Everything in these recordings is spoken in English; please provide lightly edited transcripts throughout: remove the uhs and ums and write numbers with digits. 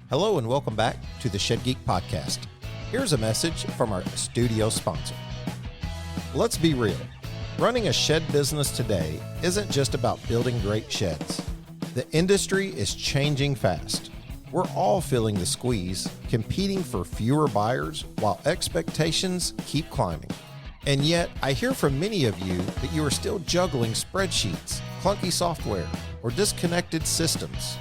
Hello and welcome back to the Shed Geek Podcast. Here's a message from our studio sponsor. Let's be real. Running a shed business today isn't just about building great sheds. The industry is changing fast. We're all feeling the squeeze, competing for fewer buyers while expectations keep climbing. And yet, I hear from many of you that you are still juggling spreadsheets, clunky software, or disconnected systems.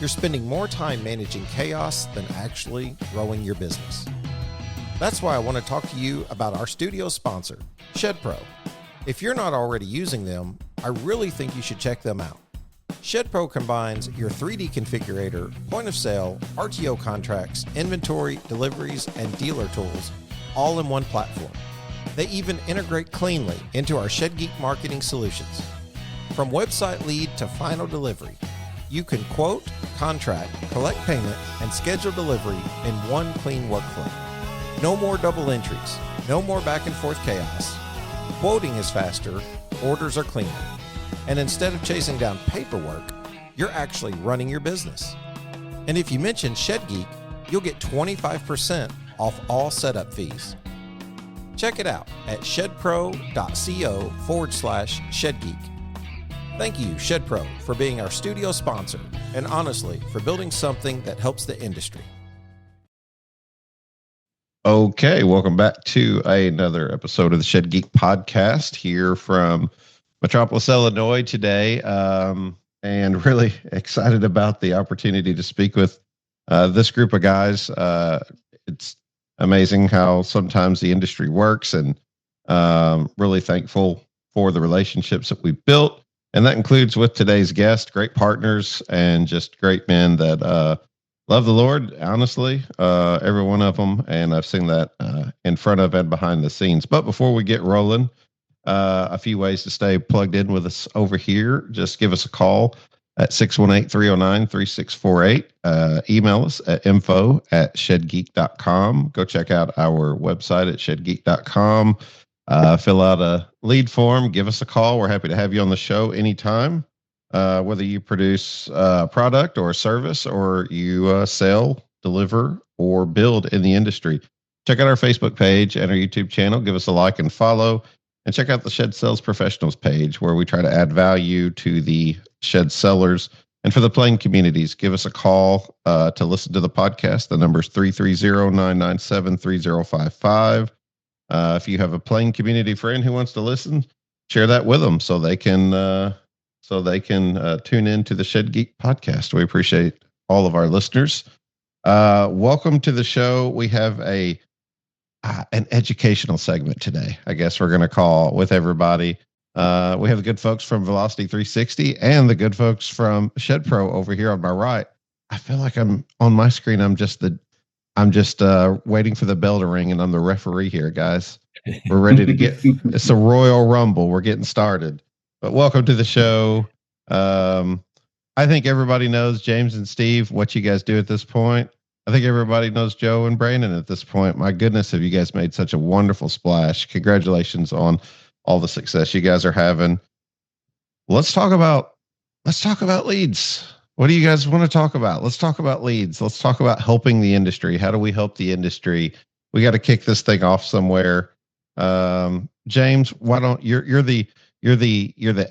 You're spending more time managing chaos than actually growing your business. That's why I want to talk to you about our studio sponsor, ShedPro. If you're not already using them, I really think you should check them out. ShedPro combines your 3D configurator, point of sale, RTO contracts, inventory, deliveries, and dealer tools all in one platform. They even integrate cleanly into our Shed Geek marketing solutions. From website lead to final delivery, you can quote, contract, collect payment, and schedule delivery in one clean workflow. No more double entries, no more back and forth chaos. Quoting is faster, orders are cleaner. And instead of chasing down paperwork, you're actually running your business. And if you mention Shed Geek, you'll get 25% off all setup fees. Check it out at shedpro.co/ShedGeek. Thank you, ShedPro, for being our studio sponsor, and honestly, for building something that helps the industry. Okay, welcome back to another episode of the Shed Geek Podcast here from Metropolis, Illinois today, and really excited about the opportunity to speak with this group of guys. It's amazing how sometimes the industry works, and really thankful for the relationships that we've built. And that includes with today's guest, great partners and just great men that love the Lord, honestly, every one of them. And I've seen that in front of and behind the scenes. But before we get rolling, a few ways to stay plugged in with us over here. Just give us a call at 618-309-3648. Email us at info@shedgeek.com. Go check out our website at shedgeek.com. Fill out a lead form, give us a call. We're happy to have you on the show anytime, whether you produce a product or a service, or you sell, deliver, or build in the industry. Check out our Facebook page and our YouTube channel. Give us a like and follow. And check out the Shed Sales Professionals page, where we try to add value to the shed sellers. And for the plane communities, give us a call to listen to the podcast. The number is 330-997-3055. If you have a plane community friend who wants to listen, share that with them so they can tune in to the Shed Geek Podcast. We appreciate all of our listeners. Welcome to the show. We have an educational segment today, I guess we're going to call, with everybody. We have the good folks from Velocity360 and the good folks from ShedPro over here on my right. I feel like I'm on my screen. I'm just waiting for the bell to ring, and I'm the referee here, guys. We're ready to get. It's a Royal Rumble. We're getting started. But welcome to the show. I think everybody knows James and Steve, what you guys do at this point. I think everybody knows Joe and Brandon at this point. My goodness, have you guys made such a wonderful splash. Congratulations on all the success you guys are having. Let's talk about leads. What do you guys want to talk about? Let's talk about leads. Let's talk about helping the industry. How do we help the industry? We got to kick this thing off somewhere. James, why don't you're the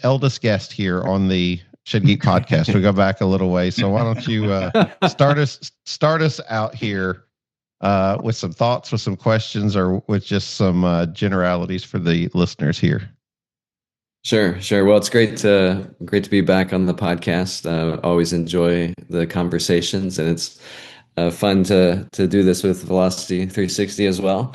eldest guest here on the Shed Geek Podcast. We go back a little way, so why don't you start us out here with some thoughts, with some questions, or with just some generalities for the listeners here. Sure. Well, it's great to be back on the podcast. Always enjoy the conversations, and it's fun to do this with Velocity360 as well.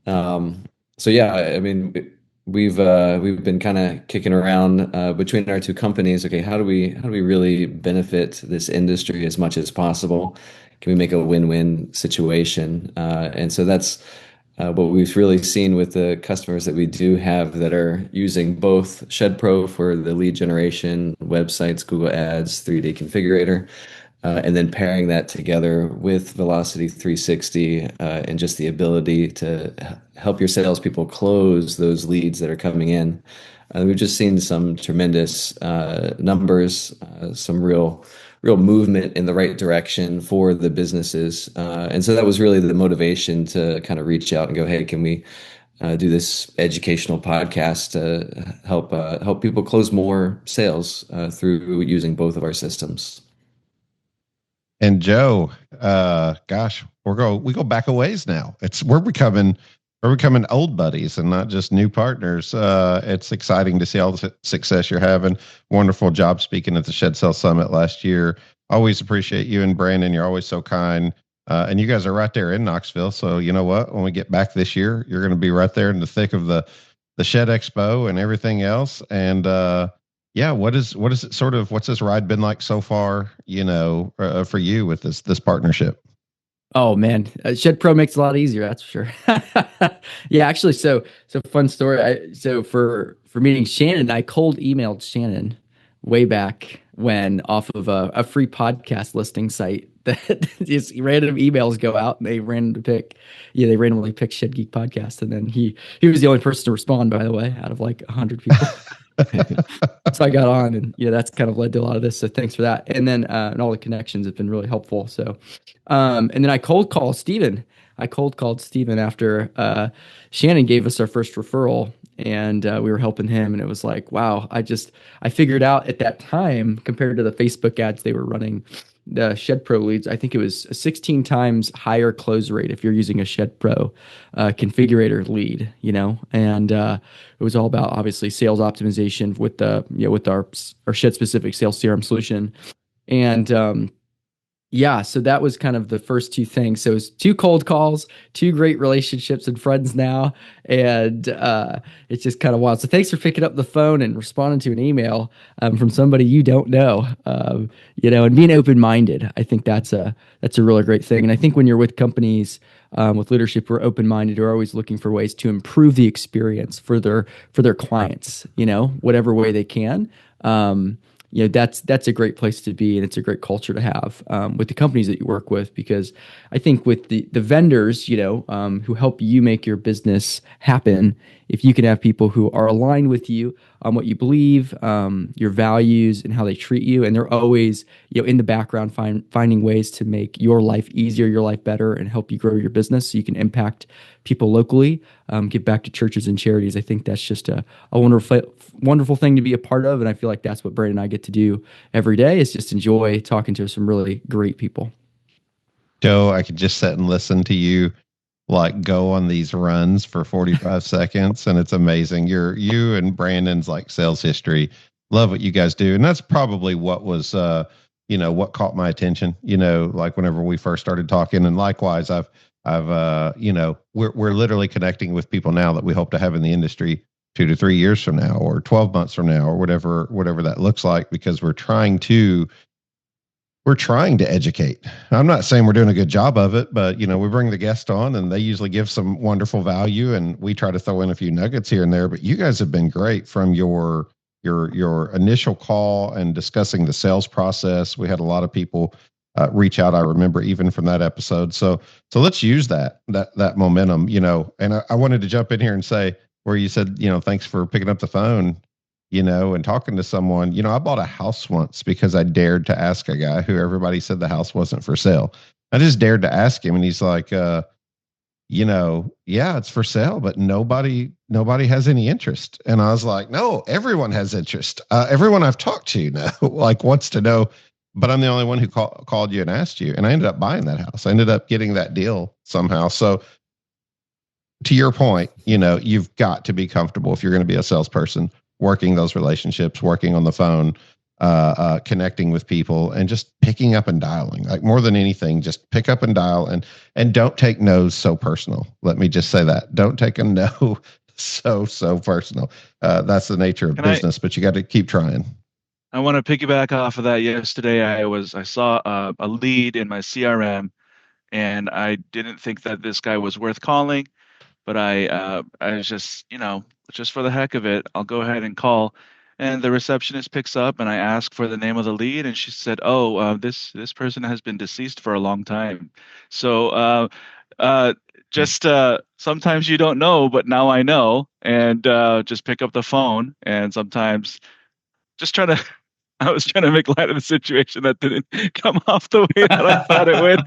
So yeah, I mean, we've been kind of kicking around between our two companies. Okay, how do we really benefit this industry as much as possible? Can we make a win-win situation? And so that's what we've really seen with the customers that we do have that are using both ShedPro for the lead generation, websites, Google Ads, 3D configurator, and then pairing that together with Velocity360 and just the ability to help your salespeople close those leads that are coming in. We've just seen some tremendous numbers, some real real movement in the right direction for the businesses. And so that was really the motivation to kind of reach out and go, hey, can we do this educational podcast to help people close more sales through using both of our systems. And Joe, gosh, we go back a ways now. We're becoming old buddies and not just new partners. It's exciting to see all the success you're having. Wonderful job speaking at the Shed Sale Summit last year. Always appreciate you and Brandon. You're always so kind. And you guys are right there in Knoxville. So you know what? When we get back this year, you're going to be right there in the thick of the Shed Expo and everything else. And yeah, what's this ride been like so far? For you with this partnership. Oh man, ShedPro makes it a lot easier. That's for sure. Yeah, actually, so fun story. So for meeting Shannon, I cold emailed Shannon way back when off of a free podcast listing site that just random emails go out and they randomly pick Shed Geek Podcast, and then he was the only person to respond, by the way, out of like 100 people. So I got on, and that's kind of led to a lot of this. So thanks for that. And then and all the connections have been really helpful. So, and then I cold called Steven. After Shannon gave us our first referral, and we were helping him, and it was like, wow, I figured out at that time, compared to the Facebook ads they were running, the ShedPro leads, I think it was a 16 times higher close rate if you're using a ShedPro configurator lead, and it was all about obviously sales optimization with with our Shed specific sales CRM solution. And yeah, so that was kind of the first two things. So it was 2 cold calls, 2 great relationships and friends now, and it's just kind of wild. So thanks for picking up the phone and responding to an email from somebody you don't know, and being open-minded. I think that's a really great thing. And I think when you're with companies with leadership who are open-minded, who are always looking for ways to improve the experience for their clients, whatever way they can. That's a great place to be, and it's a great culture to have with the companies that you work with, because I think with the vendors, who help you make your business happen, if you can have people who are aligned with you on what you believe, your values, and how they treat you, and they're always, in the background finding ways to make your life easier, your life better, and help you grow your business so you can impact people locally, give back to churches and charities. I think that's just a wonderful thing to be a part of, and I feel like that's what Brandon and I get to do every day, is just enjoy talking to some really great people. Joe, I could just sit and listen to you like go on these runs for 45 seconds, and it's amazing. You and Brandon's like sales history. Love what you guys do. And that's probably what was what caught my attention, like whenever we first started talking. And likewise, I've we're literally connecting with people now that we hope to have in the industry 2 to 3 years from now, or 12 months from now, or whatever that looks like, because we're trying to educate. I'm not saying we're doing a good job of it, but we bring the guest on and they usually give some wonderful value, and we try to throw in a few nuggets here and there. But you guys have been great from your initial call and discussing the sales process. We had a lot of people reach out, I remember, even from that episode. So let's use that momentum, and I wanted to jump in here and say, where you said, thanks for picking up the phone, and talking to someone. I bought a house once because I dared to ask a guy who everybody said the house wasn't for sale. I just dared to ask him, and he's like, yeah, it's for sale, but nobody has any interest. And I was like, no, everyone has interest. Everyone I've talked to now wants to know, but I'm the only one who called you and asked you. And I ended up buying that house. I ended up getting that deal somehow. So to your point, you've got to be comfortable, if you're going to be a salesperson, working those relationships, working on the phone, connecting with people, and just picking up and dialing. Like, more than anything, just pick up and dial, and don't take no's so personal. Let me just say that. Don't take a no so personal. That's the nature of business, but you got to keep trying. I want to piggyback off of that. Yesterday, I saw a lead in my CRM, and I didn't think that this guy was worth calling, but I was just for the heck of it, I'll go ahead and call. And the receptionist picks up, and I ask for the name of the lead, and she said, "Oh, this person has been deceased for a long time." So just sometimes you don't know, but now I know, and just pick up the phone, and sometimes just try to I was trying to make light of the situation that didn't come off the way that I thought it would.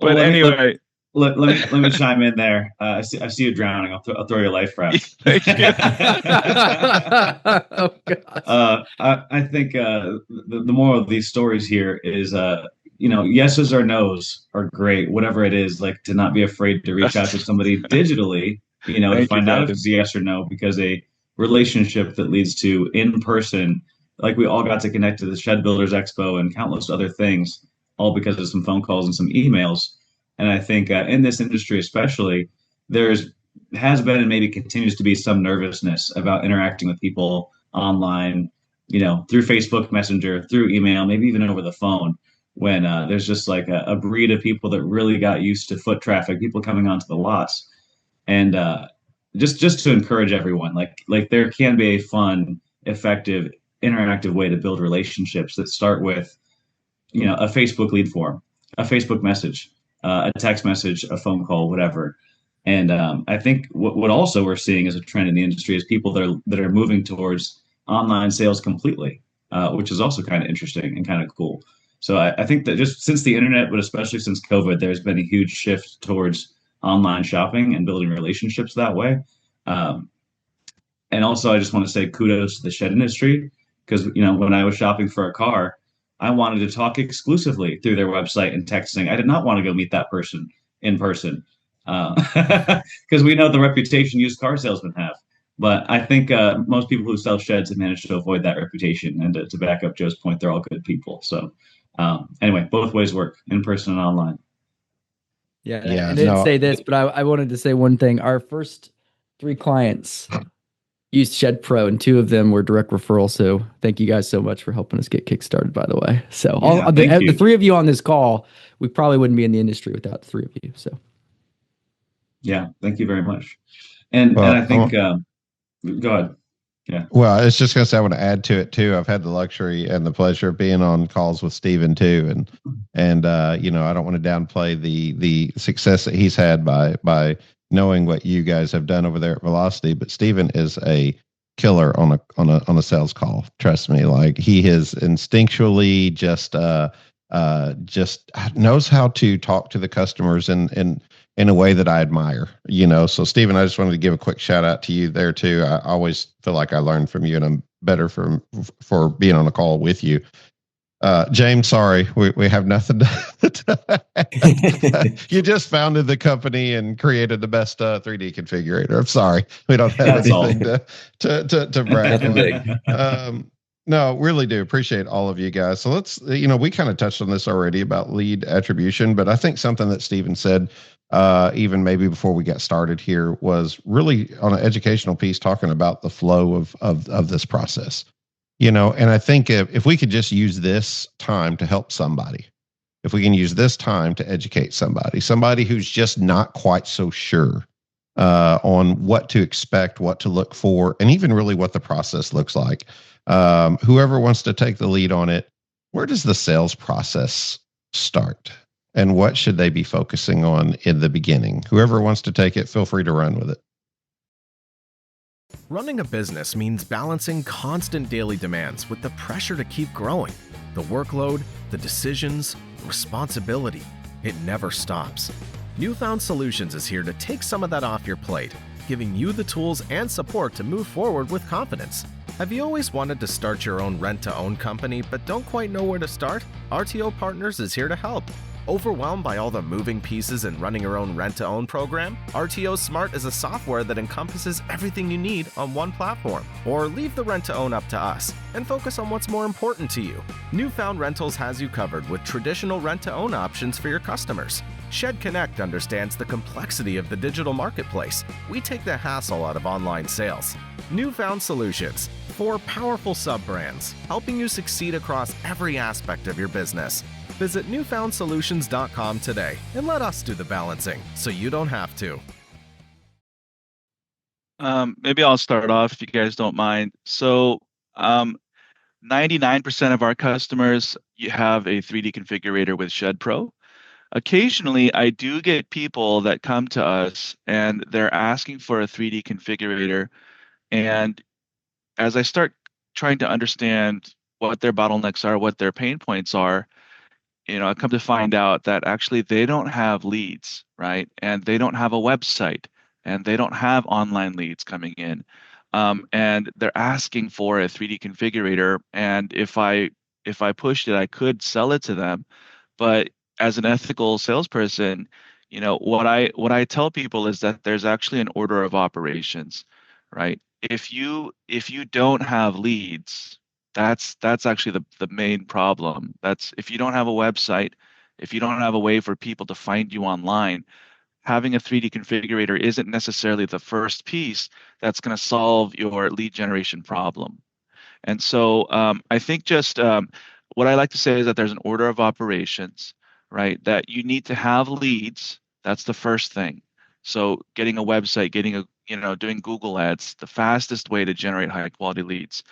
But anyway, let me chime in there. I see you drowning. I'll throw you a life raft. thank you. Oh gosh. I think the moral of these stories here is yeses or nos are great. Whatever it is, like to not be afraid to reach out to somebody digitally. To Thank you, find out if Brandon. it's a yes or no, because a relationship that leads to in person, like we all got to connect to the Shed Builders Expo and countless other things, all because of some phone calls and some emails. And I think in this industry, especially, has been and maybe continues to be some nervousness about interacting with people online, through Facebook Messenger, through email, maybe even over the phone. When there's just like a breed of people that really got used to foot traffic, people coming onto the lots, and just to encourage everyone, like there can be a fun, effective, interactive way to build relationships that start with a Facebook lead form, a Facebook message, a text message, a phone call, whatever. And I think what also we're seeing as a trend in the industry is people that are moving towards online sales completely, which is also kind of interesting and kind of cool. So I think that just since the internet, but especially since COVID, there's been a huge shift towards online shopping and building relationships that way. Um, and also, I just want to say kudos to the shed industry, because when I was shopping for a car, I wanted to talk exclusively through their website and texting. I did not want to go meet that person in person, because we know the reputation used car salesmen have. But I think most people who sell sheds have managed to avoid that reputation. And to back up Joe's point, they're all good people. So anyway, both ways work, in person and online. Yeah, Yeah, I didn't no. say this, but I wanted to say one thing. Our first 3 clients used ShedPro, and 2 of them were direct referrals. So thank you guys so much for helping us get kickstarted, by the way. So Yeah, the 3 of you on this call, we probably wouldn't be in the industry without the 3 of you. So Yeah, thank you very much. And Well, I think go ahead. Yeah. Well, I was just going to say, I want to add to it too. I've had the luxury and the pleasure of being on calls with Steven too. And I don't want to downplay the success that he's had by knowing what you guys have done over there at Velocity, but Steven is a killer on a sales call. Trust me. Like, he is instinctually just knows how to talk to the customers in a way that I admire, So Steven, I just wanted to give a quick shout out to you there too. I always feel like I learn from you, and I'm better for being on a call with you. James, sorry, we have nothing to you just founded the company and created the best 3D configurator. I'm sorry, we don't have anything to brag on. Big. No, really do appreciate all of you guys. So let's, we kind of touched on this already about lead attribution, but I think something that Steven said, even maybe before we got started here, was really on an educational piece, talking about the flow of this process. And I think if we could just use this time to help somebody, if we can use this time to educate somebody who's just not quite so sure on what to expect, what to look for, and even really what the process looks like. Whoever wants to take the lead on it, where does the sales process start? And what should they be focusing on in the beginning? Whoever wants to take it, feel free to run with it. Running a business means balancing constant daily demands with the pressure to keep growing. The workload, the decisions, responsibility, it never stops. NewFound Solutions is here to take some of that off your plate, giving you the tools and support to move forward with confidence. Have you always wanted to start your own rent-to-own company but don't quite know where to start? RTO Partners is here to help. Overwhelmed by all the moving pieces in running your own rent-to-own program? RTO Smart is a software that encompasses everything you need on one platform. Or leave the rent-to-own up to us and focus on what's more important to you. NewFound Rentals has you covered with traditional rent-to-own options for your customers. Shed Connect understands the complexity of the digital marketplace. We take the hassle out of online sales. NewFound Solutions, 4 powerful sub-brands, helping you succeed across every aspect of your business. Visit newfoundsolutions.com today and let us do the balancing so you don't have to. Maybe I'll start off if you guys don't mind. So 99% of our customers, you have a 3D configurator with ShedPro. Occasionally, I do get people that come to us and they're asking for a 3D configurator. And as I start trying to understand what their bottlenecks are, what their pain points are, I come to find out that actually they don't have leads, right? And they don't have a website, and they don't have online leads coming in. And they're asking for a 3D configurator. And if I pushed it, I could sell it to them. But as an ethical salesperson, what I tell people is that there's actually an order of operations, right? If you don't have leads, that's actually the main problem. That's if you don't have a website, if you don't have a way for people to find you online, having a 3D configurator isn't necessarily the first piece that's going to solve your lead generation problem. And so I think just what I like to say is that there's an order of operations, right? That you need to have leads. That's the first thing. So getting a website, doing Google ads, the fastest way to generate high quality leads.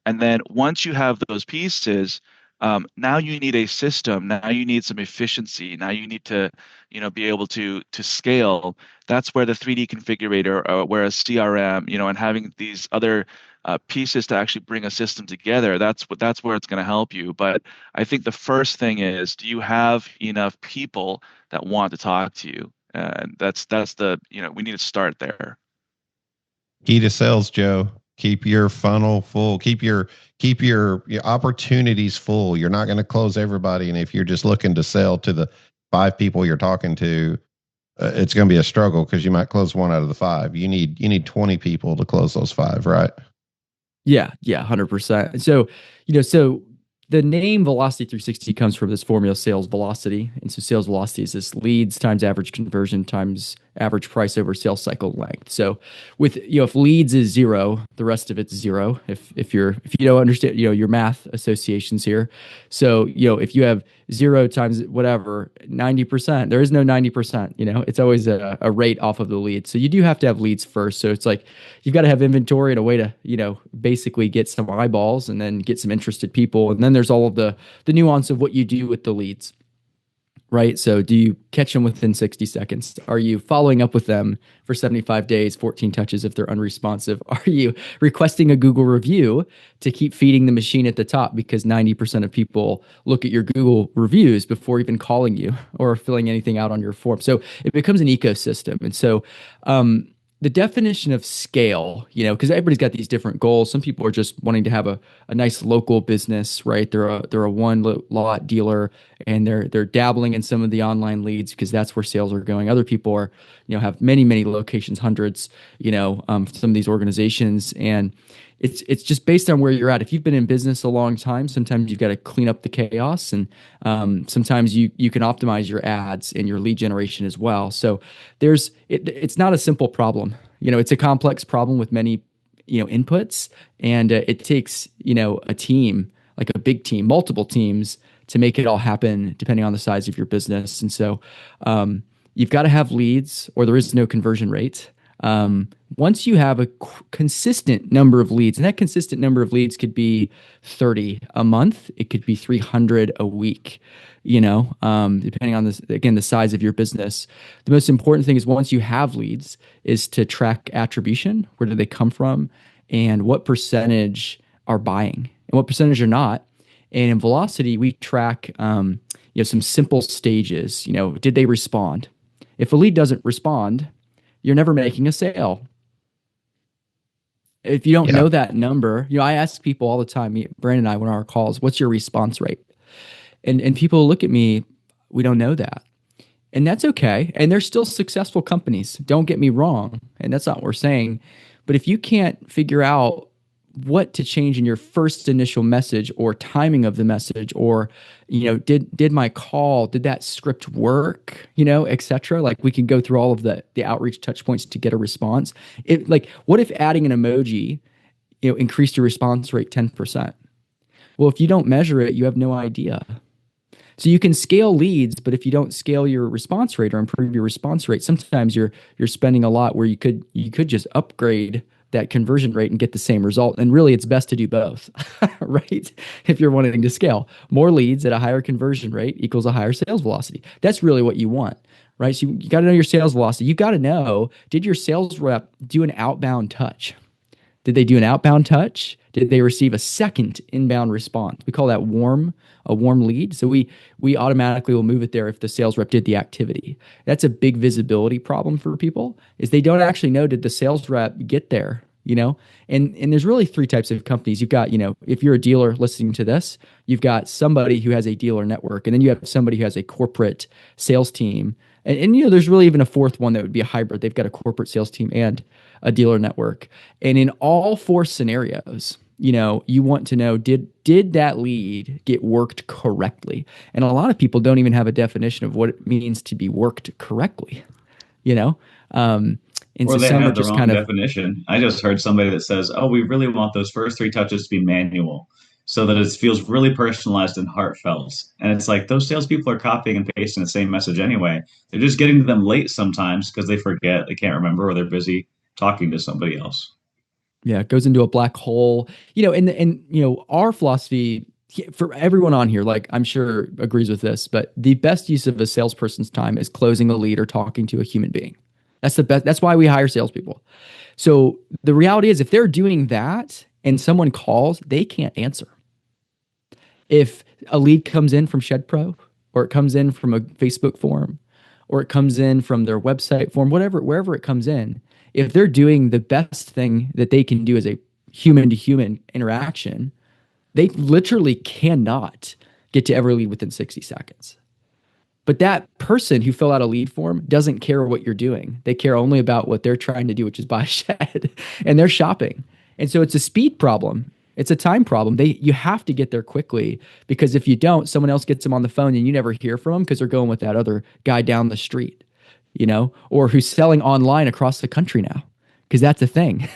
And then once you have those pieces, now you need a system. Now you need some efficiency. Now you need to, be able to scale. That's where the 3D configurator, where a CRM, and having these other pieces to actually bring a system together. That's where it's going to help you. But I think the first thing is, do you have enough people that want to talk to you? And that's the we need to start there. Key to sales, Joe. Keep your funnel full. Keep your opportunities full. You're not going to close everybody, and if you're just looking to sell to the 5 people you're talking to, it's going to be a struggle because you might close 1 out of the 5. You need 20 people to close those 5, right? Yeah, 100%. So, so the name Velocity 360 comes from this formula, sales velocity. And so sales velocity is this leads times average conversion times average price over sales cycle length. So with, if leads is 0, the rest of it's 0. If you don't understand, your math associations here. So, if you have 0 times whatever, 90%, there is no 90%, it's always a rate off of the lead. So you do have to have leads first. So it's like, you've got to have inventory and a way to, basically get some eyeballs and then get some interested people. And then there's all of the nuance of what you do with the leads, right? So do you catch them within 60 seconds? Are you following up with them for 75 days, 14 touches if they're unresponsive? Are you requesting a Google review to keep feeding the machine at the top because 90% of people look at your Google reviews before even calling you or filling anything out on your form? So it becomes an ecosystem. And so, the definition of scale, because everybody's got these different goals. Some people are just wanting to have a nice local business, right? They're a one lot dealer, and they're dabbling in some of the online leads because that's where sales are going. Other people are, have many locations, hundreds, some of these organizations, and it's just based on where you're at. If you've been in business a long time, sometimes you've got to clean up the chaos, and sometimes you can optimize your ads and your lead generation as well. So it's not a simple problem. It's a complex problem with many inputs, and it takes a team, like a big team, multiple teams, to make it all happen depending on the size of your business. And so you've got to have leads, or there is no conversion rate. Once you have a consistent number of leads, and that consistent number of leads could be 30 a month, it could be 300 a week, depending on this, again, the size of your business. The most important thing is, once you have leads, is to track attribution. Where do they come from? And what percentage are buying and what percentage are not? And in Velocity, we track, some simple stages. Did they respond? If a lead doesn't respond, you're never making a sale. If you don't know that number, I ask people all the time, Brandon and I, when our calls, what's your response rate? And people look at me, we don't know that. And that's okay. And they're still successful companies. Don't get me wrong. And that's not what we're saying. But if you can't figure out what to change in your first initial message, or timing of the message, or did my call, did that script work, et cetera, like we can go through all of the outreach touch points to get a response. What if adding an emoji increased your response rate 10%? Well, if you don't measure it, you have no idea. So you can scale leads, but if you don't scale your response rate or improve your response rate, sometimes you're spending a lot where you could just upgrade that conversion rate and get the same result. And really, it's best to do both, right? If you're wanting to scale, more leads at a higher conversion rate equals a higher sales velocity. That's really what you want, right? So you got to know your sales velocity. You got to know, did your sales rep do an outbound touch? Did they do an outbound touch? Did they receive a second inbound response? We call that a warm lead. So we automatically will move it there if the sales rep did the activity. That's a big visibility problem for people, is they don't actually know, did the sales rep get there? And there's really three types of companies. You've got, if you're a dealer listening to this, you've got somebody who has a dealer network, and then you have somebody who has a corporate sales team. And there's really even a fourth one that would be a hybrid. They've got a corporate sales team and a dealer network. And in all four scenarios, you want to know, did that lead get worked correctly? And a lot of people don't even have a definition of what it means to be worked correctly, and Or so they some are have the just wrong kind of, definition. I just heard somebody that says, "Oh, we really want those first three touches to be manual, so that it feels really personalized and heartfelt." And it's like those salespeople are copying and pasting the same message anyway. They're just getting to them late sometimes because they forget, they can't remember, or they're busy talking to somebody else. yeah, it goes into a black hole. And our philosophy for everyone on here, like I'm sure agrees with this, but the best use of a salesperson's time is closing a lead or talking to a human being. That's the best. That's why we hire salespeople. So the reality is, if they're doing that and someone calls, they can't answer. If a lead comes in from ShedPro, or it comes in from a Facebook form, or it comes in from their website form, wherever it comes in, if they're doing the best thing that they can do as a human to human interaction, they literally cannot get to every lead within 60 seconds. But that person who filled out a lead form doesn't care what you're doing. They care only about what they're trying to do, which is buy a shed, and they're shopping. And so it's a speed problem. It's a time problem. You have to get there quickly, because if you don't, someone else gets them on the phone and you never hear from them because they're going with that other guy down the street, or who's selling online across the country now, because that's a thing.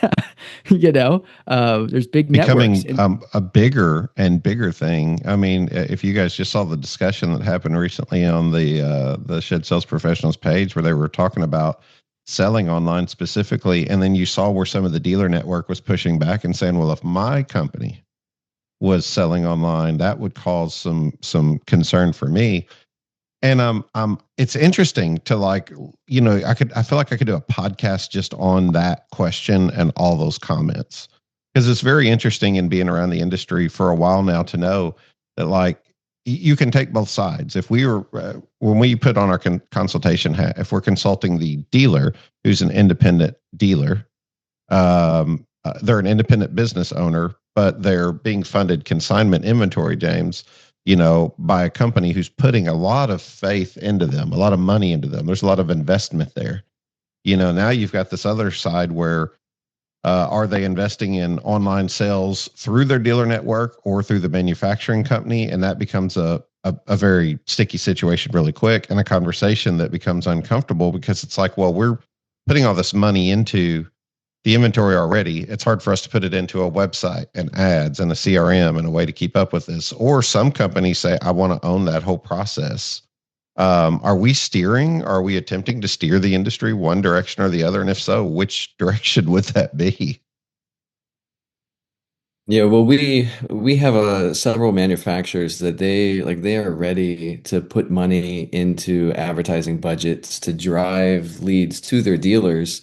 There's big becoming networks. a bigger and bigger thing. I mean, if you guys just saw the discussion that happened recently on the Shed Sales Professionals page, where they were talking about selling online specifically, and then you saw where some of the dealer network was pushing back and saying, well, if my company was selling online, that would cause some concern for me. And it's interesting to I feel like I could do a podcast just on that question and all those comments, because it's very interesting in being around the industry for a while now to know that you can take both sides. If we were when we put on our consultation hat, if we're consulting the dealer who's an independent dealer, they're an independent business owner, but they're being funded consignment inventory, James, by a company who's putting a lot of faith into them, a lot of money into them. There's a lot of investment there. Now you've got this other side where are they investing in online sales through their dealer network or through the manufacturing company? And that becomes a very sticky situation really quick, and a conversation that becomes uncomfortable, because it's like, well, we're putting all this money into the inventory already. It's hard for us to put it into a website and ads and a CRM and a way to keep up with this. Or some companies say, I want to own that whole process. Are we attempting to steer the industry one direction or the other? And if so, which direction would that be? Yeah, well, we have several manufacturers that they are ready to put money into advertising budgets to drive leads to their dealers.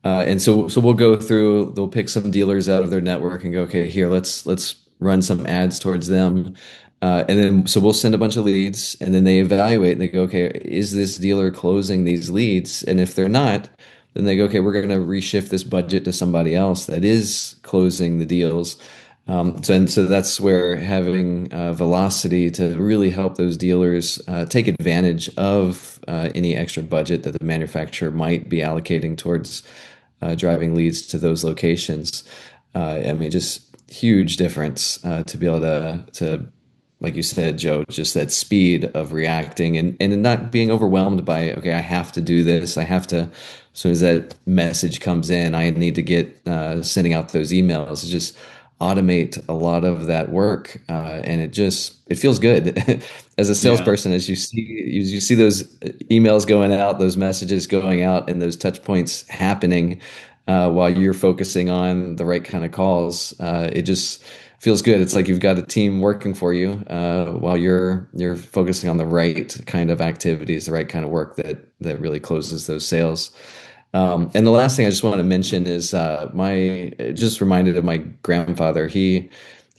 And so we'll go through, they'll pick some dealers out of their network and go, okay, here, let's run some ads towards them. And then, so we'll send a bunch of leads, and then they evaluate and they go, okay, is this dealer closing these leads? And if they're not, then they go, okay, we're going to reshift this budget to somebody else that is closing the deals. So that's where having velocity to really help those dealers take advantage of any extra budget that the manufacturer might be allocating towards driving leads to those locations. Just huge difference to be able to, like you said, Joe, just that speed of reacting and not being overwhelmed by, okay, I have to do this. I have to, as soon as that message comes in, I need to get sending out those emails. Just automate a lot of that work, and it feels good as a salesperson. As you see those emails going out, those messages going out, and those touch points happening while you're focusing on the right kind of calls. It just feels good. It's like you've got a team working for you while you're focusing on the right kind of activities, the right kind of work that really closes those sales. And the last thing I just want to mention is it just reminded of my grandfather. He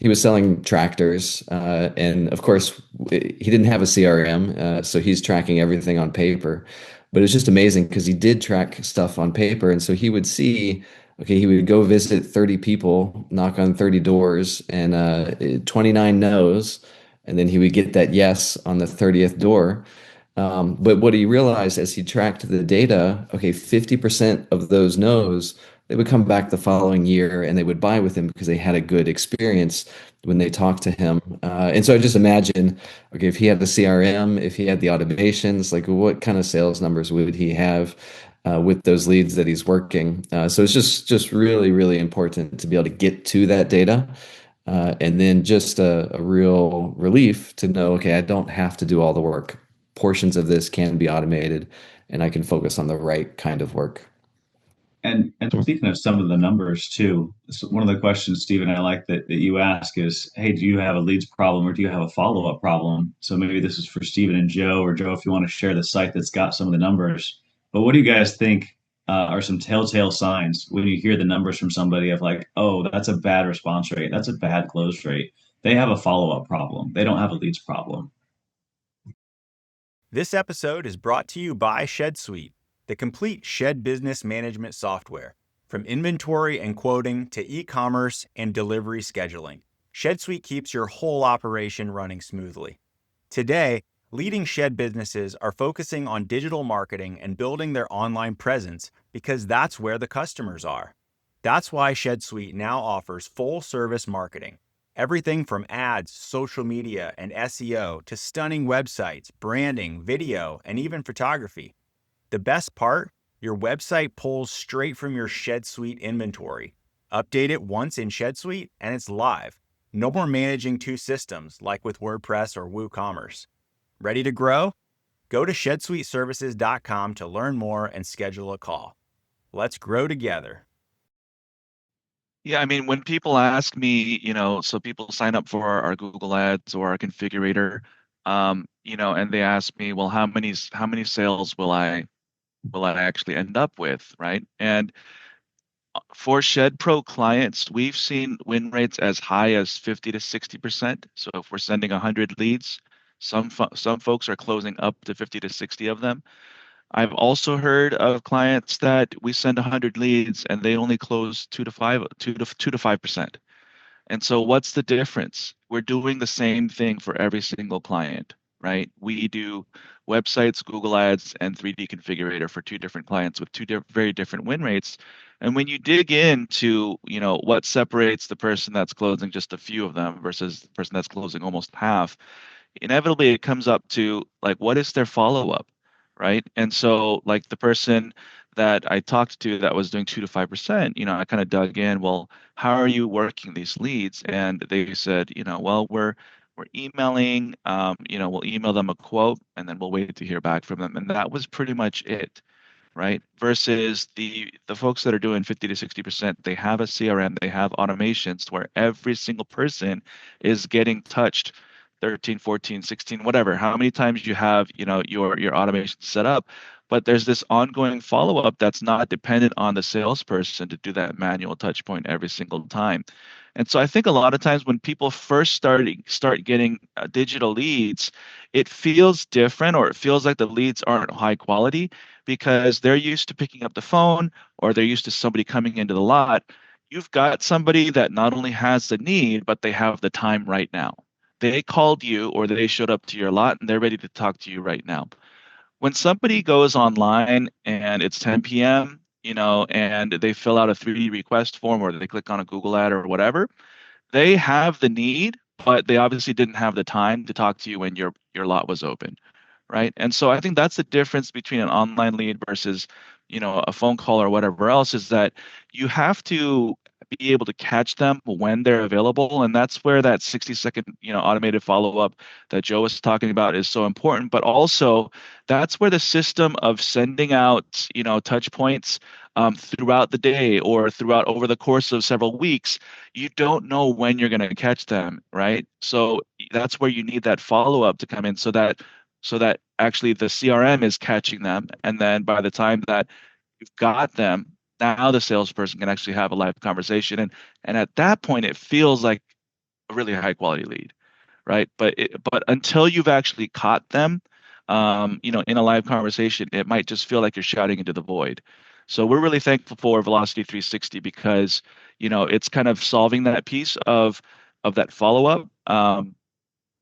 was selling tractors, and of course he didn't have a CRM, so he's tracking everything on paper. But it's just amazing because he did track stuff on paper, and so he would see. Okay, he would go visit 30 people, knock on 30 doors, and 29 no's, and then he would get that yes on the 30th door. But what he realized as he tracked the data, okay, 50% of those no's, they would come back the following year and they would buy with him because they had a good experience when they talked to him. And so I just imagine, okay, if he had the CRM, if he had the automations, like what kind of sales numbers would he have with those leads that he's working? So it's just really, really important to be able to get to that data. And then just a real relief to know, okay, I don't have to do all the work. Portions of this can be automated and I can focus on the right kind of work. And speaking of some of the numbers too, one of the questions, Stephen, I like that you ask is, hey, do you have a leads problem or do you have a follow-up problem? So maybe this is for Stephen and Joe, or Joe, if you want to share the site that's got some of the numbers. But what do you guys think are some telltale signs when you hear the numbers from somebody of like, oh, that's a bad response rate, that's a bad close rate. They have a follow-up problem. They don't have a leads problem. This episode is brought to you by ShedSuite, the complete shed business management software. From inventory and quoting to e-commerce and delivery scheduling, ShedSuite keeps your whole operation running smoothly. Today, leading shed businesses are focusing on digital marketing and building their online presence because that's where the customers are. That's why ShedSuite now offers full-service marketing. Everything from ads, social media, and SEO to stunning websites, branding, video, and even photography. The best part? Your website pulls straight from your ShedSuite inventory. Update it once in ShedSuite and it's live. No more managing two systems like with WordPress or WooCommerce. Ready to grow? Go to ShedSuiteServices.com to learn more and schedule a call. Let's grow together. Yeah, I mean, when people ask me, so people sign up for our Google Ads or our configurator, and they ask me, well, how many sales will I actually end up with, right? And for ShedPro clients, we've seen win rates as high as 50 to 60%. So if we're sending 100 leads, some folks are closing up to 50 to 60 of them. I've also heard of clients that we send 100 leads and they only close 2 to 5%. And so what's the difference? We're doing the same thing for every single client, right? We do websites, Google Ads, and 3D configurator for two different clients with very different win rates. And when you dig into, what separates the person that's closing just a few of them versus the person that's closing almost half, inevitably it comes up to like, what is their follow-up, right? And so like the person that I talked to that was doing 2 to 5%, I kind of dug in, well, how are you working these leads? And they said, well, we're emailing, we'll email them a quote and then we'll wait to hear back from them. And that was pretty much it, right? Versus the folks that are doing 50 to 60%, they have a CRM, they have automations where every single person is getting touched 13, 14, 16, whatever, how many times you have, your automation set up. But there's this ongoing follow-up that's not dependent on the salesperson to do that manual touch point every single time. And so I think a lot of times when people first start getting digital leads, it feels different, or it feels like the leads aren't high quality because they're used to picking up the phone or they're used to somebody coming into the lot. You've got somebody that not only has the need, but they have the time right now. They called you or they showed up to your lot and they're ready to talk to you right now. When somebody goes online and it's 10 p.m., and they fill out a 3D request form or they click on a Google ad or whatever, they have the need, but they obviously didn't have the time to talk to you when your lot was open, right? And so I think that's the difference between an online lead versus, a phone call or whatever else, is that you have to be able to catch them when they're available. And that's where that 60-second, automated follow-up that Joe was talking about is so important. But also that's where the system of sending out, touch points throughout the day or throughout over the course of several weeks, you don't know when you're going to catch them, right? So that's where you need that follow-up to come in so that actually the CRM is catching them. And then by the time that you've got them. Now the salesperson can actually have a live conversation, and at that point, it feels like a really high quality lead, right? But until you've actually caught them, in a live conversation, it might just feel like you're shouting into the void. So we're really thankful for Velocity 360 because, it's kind of solving that piece of that follow up.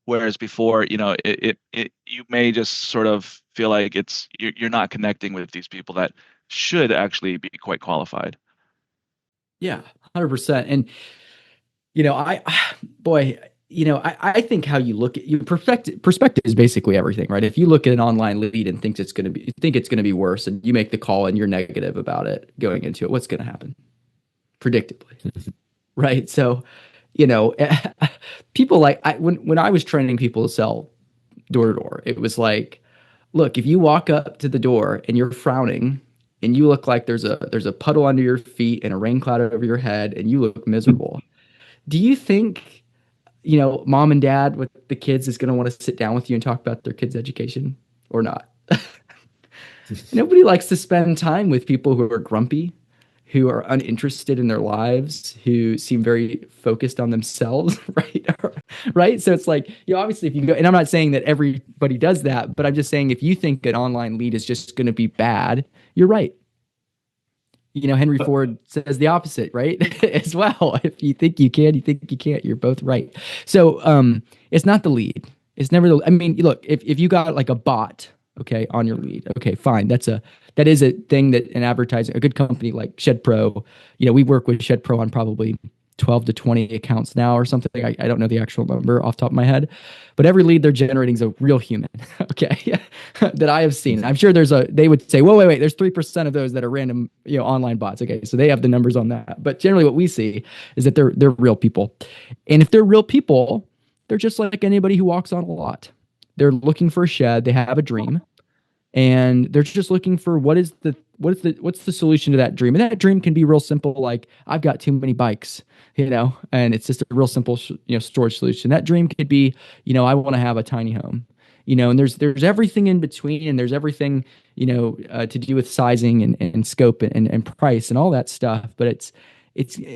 Whereas before, you may just sort of feel like you're not connecting with these people that should actually be quite qualified. Yeah, 100%. And I boy, I think how you look at your perspective is basically everything, right? If you look at an online lead and think it's going to be worse, and you make the call and you're negative about it going into it, what's going to happen? Predictably, right? So, people when I was training people to sell door to door, it was like, look, if you walk up to the door and you're frowning and you look like there's a puddle under your feet and a rain cloud over your head and you look miserable, do you think, mom and dad with the kids is going to want to sit down with you and talk about their kids' education or not? Nobody likes to spend time with people who are grumpy, who are uninterested in their lives, who seem very focused on themselves, right? Right. So it's like, obviously if you go, and I'm not saying that everybody does that, but I'm just saying if you think an online lead is just going to be bad, you're right. Henry Ford says the opposite, right? As well. If you think you can, you think you can't, you're both right. So it's not the lead. It's never look, if you got like a bot, okay, on your lead, okay, fine. That is a thing that an advertising, a good company like ShedPro, we work with ShedPro on probably 12 to 20 accounts now or something. I don't know the actual number off the top of my head, but every lead they're generating is a real human, okay, that I have seen. I'm sure they would say, whoa, wait, there's 3% of those that are random, online bots. Okay, so they have the numbers on that. But generally what we see is that they're real people. And if they're real people, they're just like anybody who walks on a lot. They're looking for a shed, they have a dream, and they're just looking for what's the solution to that dream. And that dream can be real simple, like I've got too many bikes, and it's just a real simple storage solution. That dream could be, I want to have a tiny home, and there's everything in between, and there's everything to do with sizing and scope and price and all that stuff. But it's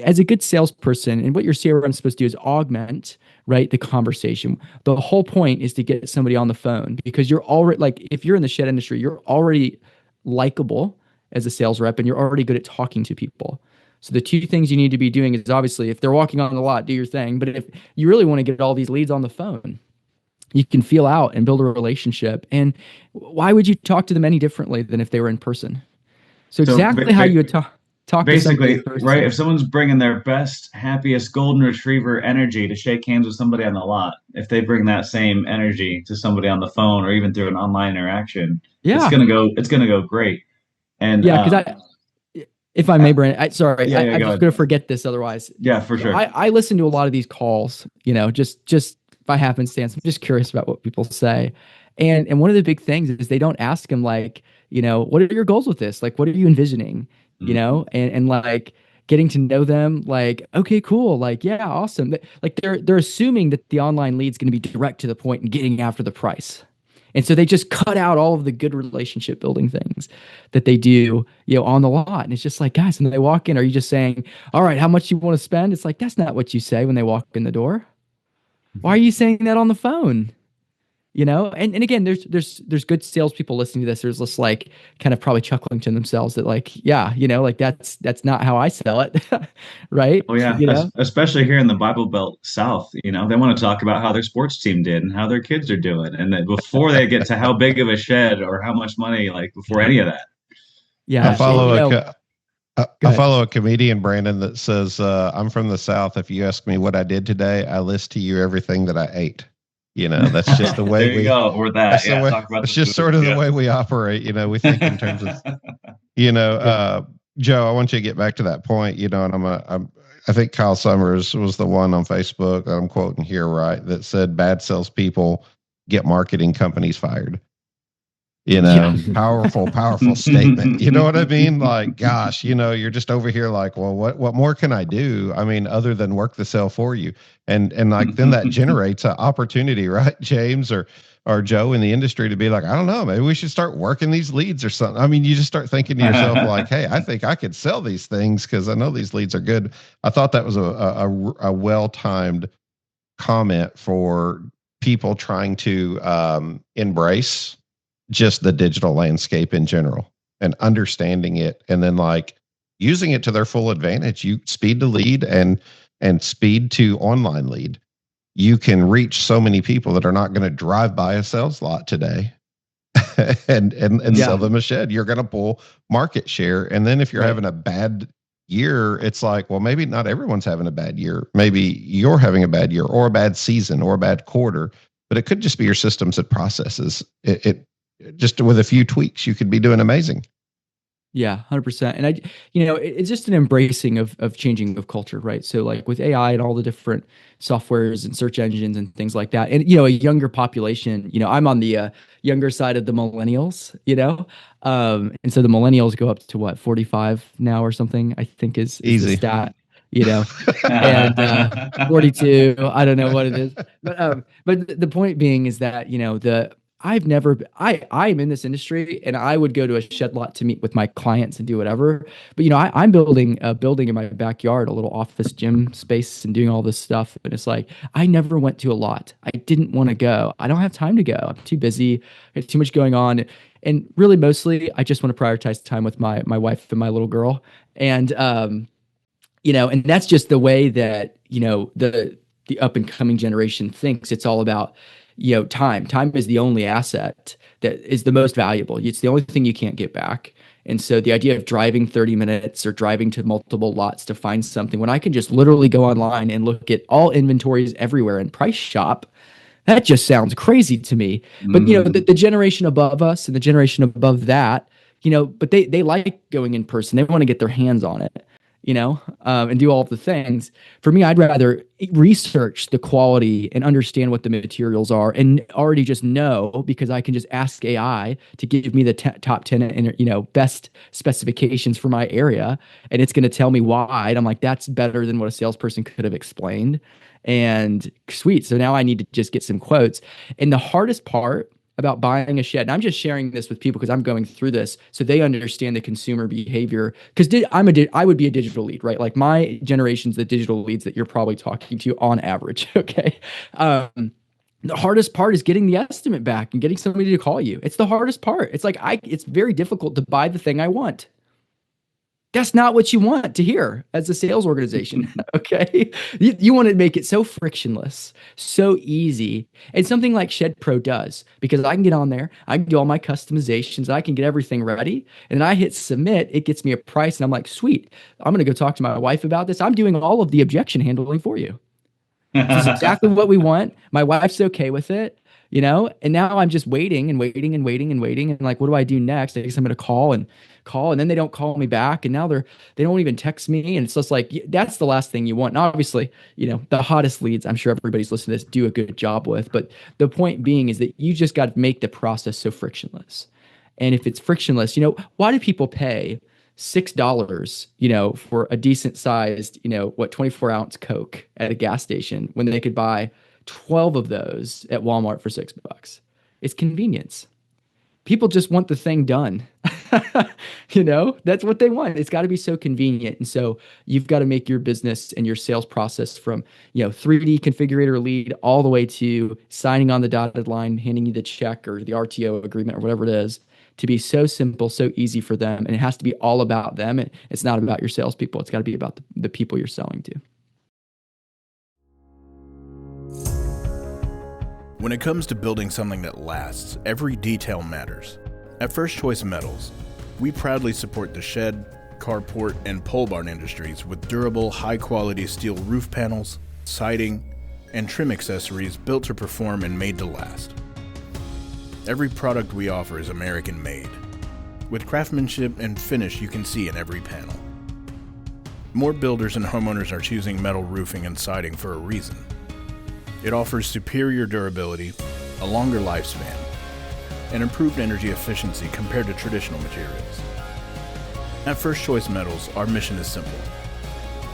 as a good salesperson, and what your CRM is supposed to do is augment, right, the conversation. The whole point is to get somebody on the phone, because you're already, like, if you're in the shed industry, you're already likable as a sales rep and you're already good at talking to people. So the two things you need to be doing is, obviously, if they're walking on the lot, do your thing. But if you really want to get all these leads on the phone, you can feel out and build a relationship. And why would you talk to them any differently than if they were in person? So exactly how you would talk basically, to somebody, right? If someone's bringing their best, happiest golden retriever energy to shake hands with somebody on the lot, if they bring that same energy to somebody on the phone or even through an online interaction, it's gonna go great. And because if I may, Brandon, I'm just gonna forget this otherwise. Yeah, for sure. I listen to a lot of these calls, just by happenstance. I'm just curious about what people say. And one of the big things is they don't ask them, like, what are your goals with this? Like, what are you envisioning? And like getting to know them, like, okay, cool. Like, yeah, awesome. Like they're assuming that the online lead is going to be direct to the point and getting after the price. And so they just cut out all of the good relationship building things that they do, on the lot. And it's just like, guys, when they walk in, are you just saying, all right, how much you want to spend? It's like, that's not what you say when they walk in the door. Why are you saying that on the phone? And again, there's good salespeople listening to this. There's just like kind of probably chuckling to themselves that, like, yeah, like that's not how I sell it. Right. Oh yeah. Especially here in the Bible Belt South, they want to talk about how their sports team did and how their kids are doing. And then before they get to how big of a shed or how much money, like before any of that. Yeah. I follow a comedian, Brandon, that says, I'm from the South. If you ask me what I did today, I list to you everything that I ate. That's just the way we go. Or that. It's just sort of the way we operate. We think in terms of, Joe, I want you to get back to that point, and I think Kyle Summers was the one on Facebook, I'm quoting here, right, that said bad salespeople get marketing companies fired. Powerful statement. You know what I mean? Like, gosh, you're just over here like, well, what more can I do? I mean, other than work the sale for you. And like, then that generates an opportunity, right, James? Or or Joe in the industry to be like, I don't know, maybe we should start working these leads or something. I mean, you just start thinking to yourself like, hey, I think I could sell these things because I know these leads are good. I thought that was a well-timed comment for people trying to embrace just the digital landscape in general and understanding it, and then like using it to their full advantage. You speed to lead and speed to online lead. You can reach so many people that are not going to drive by a sales lot today and sell them a shed. You're going to pull market share. And then if you're having a bad year, it's like, well, maybe not everyone's having a bad year. Maybe you're having a bad year or a bad season or a bad quarter, but it could just be your systems and processes. It just with a few tweaks, you could be doing amazing. Yeah, 100%. And it's just an embracing of changing of culture, right? So like with AI and all the different softwares and search engines and things like that, and a younger population, I'm on the younger side of the millennials, and so the millennials go up to what, 45 now or something, I think is easy the stat, and 42, I don't know what it is, but the point being is that I'm in this industry, and I would go to a shed lot to meet with my clients and do whatever. But I'm building a building in my backyard, a little office gym space, and doing all this stuff. And it's like, I never went to a lot. I didn't want to go. I don't have time to go. I'm too busy. I have too much going on. And really, mostly, I just want to prioritize time with my wife and my little girl. And and that's just the way that the up and coming generation thinks. It's all about time is the only asset that is the most valuable. It's the only thing you can't get back. And so the idea of driving 30 minutes or driving to multiple lots to find something, when I can just literally go online and look at all inventories everywhere and price shop, that just sounds crazy to me. But the generation above us and the generation above that, but they like going in person. They want to get their hands on it, and do all of the things. For me, I'd rather research the quality and understand what the materials are, and already just know, because I can just ask AI to give me the top 10 and best specifications for my area, and it's going to tell me why. And I'm like, that's better than what a salesperson could have explained. And sweet. So now I need to just get some quotes. And the hardest part about buying a shed, and I'm just sharing this with people because I'm going through this so they understand the consumer behavior, because I would be a digital lead, right? Like my generation's the digital leads that you're probably talking to on average. Okay. The hardest part is getting the estimate back and getting somebody to call you. It's the hardest part. It's like, it's very difficult to buy the thing I want. That's not what you want to hear as a sales organization, okay? You want to make it so frictionless, so easy. And something like ShedPro does, because I can get on there, I can do all my customizations, I can get everything ready, and then I hit submit, it gets me a price, and I'm like, sweet, I'm going to go talk to my wife about this. I'm doing all of the objection handling for you. This is exactly what we want. My wife's okay with it. And now I'm just waiting and waiting and waiting and waiting. And like, what do I do next? I guess I'm going to call, and then they don't call me back. And now they don't even text me. And it's just like, that's the last thing you want. And obviously, the hottest leads, I'm sure everybody's listening to this, do a good job with. But the point being is that you just got to make the process so frictionless. And if it's frictionless, why do people pay $6, for a decent sized, 24-ounce Coke at a gas station when they could buy 12 of those at Walmart for $6? It's convenience. People just want the thing done. That's what they want. It's got to be so convenient. And so you've got to make your business and your sales process from, 3D configurator lead all the way to signing on the dotted line, handing you the check or the RTO agreement or whatever it is, to be so simple, so easy for them. And it has to be all about them. It's not about your salespeople. It's got to be about the people you're selling to. When it comes to building something that lasts, every detail matters. At First Choice Metals, we proudly support the shed, carport, and pole barn industries with durable, high-quality steel roof panels, siding, and trim accessories built to perform and made to last. Every product we offer is American-made, with craftsmanship and finish you can see in every panel. More builders and homeowners are choosing metal roofing and siding for a reason. It offers superior durability, a longer lifespan, and improved energy efficiency compared to traditional materials. At First Choice Metals, our mission is simple.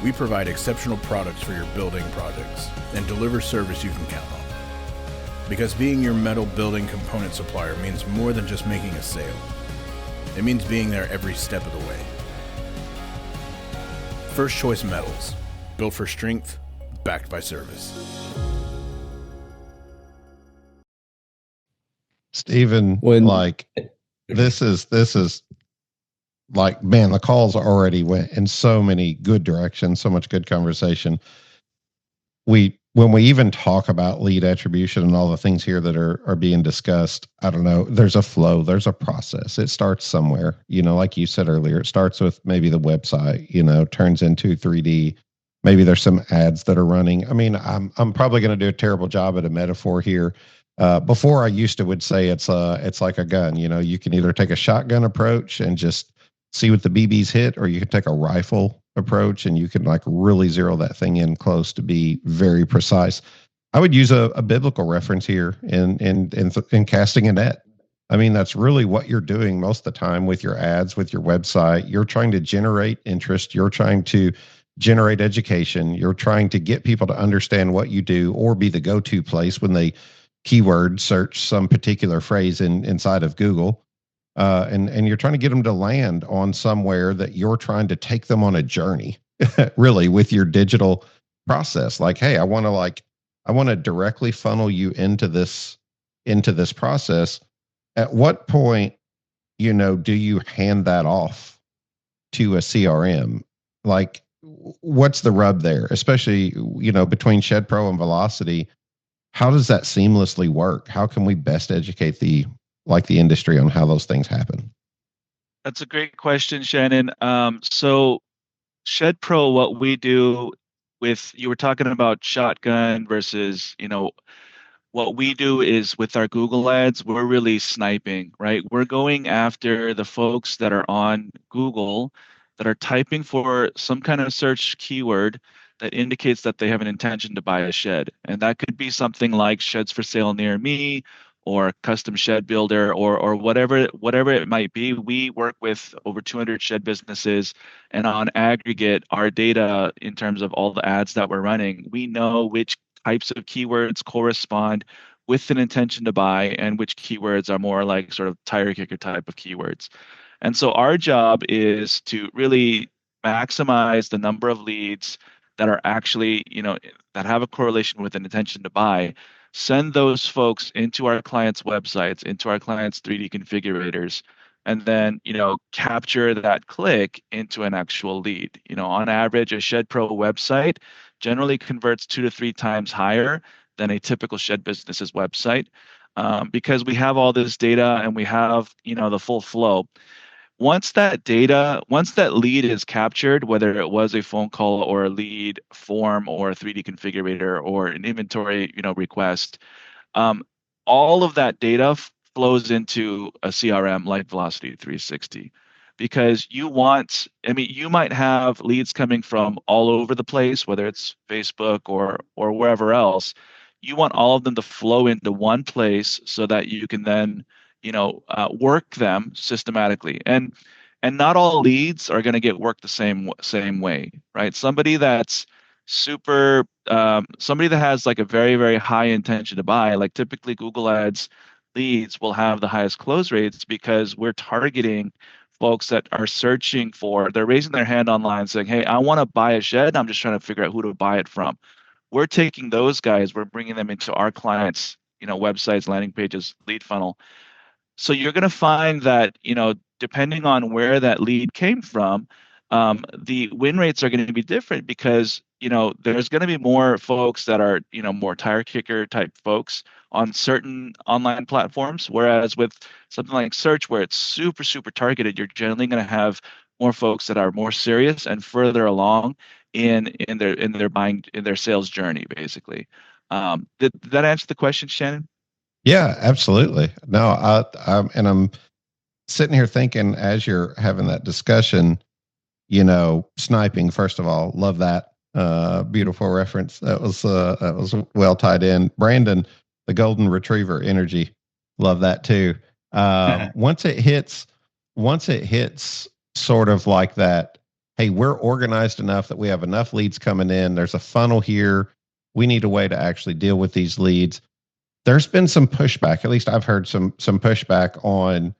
We provide exceptional products for your building projects and deliver service you can count on. Because being your metal building component supplier means more than just making a sale. It means being there every step of the way. First Choice Metals, built for strength, backed by service. Stephen, this is like, man, the calls already went in so many good directions, so much good conversation. When we even talk about lead attribution and all the things here that are being discussed, I don't know, there's a flow, there's a process. It starts somewhere, like you said earlier, it starts with maybe the website, turns into 3D. Maybe there's some ads that are running. I mean, I'm probably going to do a terrible job at a metaphor here. Before I used to would say it's like a gun, you can either take a shotgun approach and just see what the BBs hit, or you can take a rifle approach and you can like really zero that thing in close to be very precise. I would use a biblical reference here in casting a net. I mean, that's really what you're doing most of the time with your ads, with your website. You're trying to generate interest. You're trying to generate education. You're trying to get people to understand what you do or be the go-to place when they keyword search some particular phrase inside of Google. And you're trying to get them to land on somewhere that you're trying to take them on a journey, really, with your digital process. Like, hey, I want to directly funnel you into this process. At what point, do you hand that off to a CRM? Like, what's the rub there? Especially, between ShedPro and Velocity, how does that seamlessly work? How can we best educate the industry on how those things happen? That's a great question, Shannon. So ShedPro, what we do you were talking about shotgun versus, what we do is with our Google ads, we're really sniping, right? We're going after the folks that are on Google that are typing for some kind of search keyword that indicates that they have an intention to buy a shed. And that could be something like sheds for sale near me, or custom shed builder, or whatever it might be. We work with over 200 shed businesses, and on aggregate, our data in terms of all the ads that we're running, we know which types of keywords correspond with an intention to buy and which keywords are more like sort of tire kicker type of keywords. And so our job is to really maximize the number of leads that are actually, that have a correlation with an intention to buy, send those folks into our clients' websites, into our clients' 3D configurators, and then, capture that click into an actual lead. On average, a ShedPro website generally converts 2 to 3 times higher than a typical shed business's website, because we have all this data and we have, the full flow. Once that lead is captured, whether it was a phone call or a lead form or a 3D configurator or an inventory, request, all of that data flows into a CRM like Velocity360, because you might have leads coming from all over the place, whether it's Facebook or wherever else. You want all of them to flow into one place so that you can then work them systematically. And not all leads are going to get worked the same way, right? Somebody that's somebody that has like a very, very high intention to buy, like typically Google Ads leads will have the highest close rates because we're targeting folks that are they're raising their hand online saying, hey, I want to buy a shed. I'm just trying to figure out who to buy it from. We're taking those guys, we're bringing them into our clients, websites, landing pages, lead funnel. So you're going to find that, depending on where that lead came from, the win rates are going to be different because, there's going to be more folks that are, more tire kicker type folks on certain online platforms. Whereas with something like search, where it's super, super targeted, you're generally going to have more folks that are more serious and further along in their sales journey, basically. Did that answer the question, Shannon? Yeah, absolutely. No, I'm sitting here thinking as you're having that discussion, sniping, first of all, love that. Beautiful reference. That was well tied in. Brandon, the golden retriever energy. Love that too. Once it hits sort of like that, hey, we're organized enough that we have enough leads coming in. There's a funnel here. We need a way to actually deal with these leads. there's been some pushback. At least I've heard some pushback on.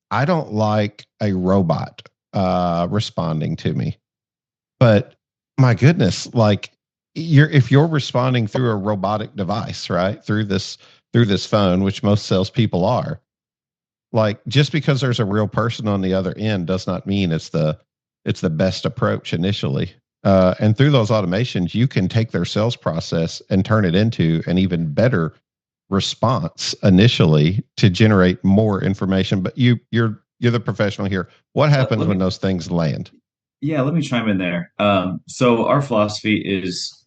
I don't like a robot responding to me, but my goodness, like if you're responding through a robotic device, right, through this phone, which most salespeople are, like just because there's a real person on the other end does not mean it's the best approach initially. And through those automations, you can take their sales process and turn it into an even better response initially to generate more information. But you're the professional here. What happens when those things land? Yeah, let me chime in there. So our philosophy is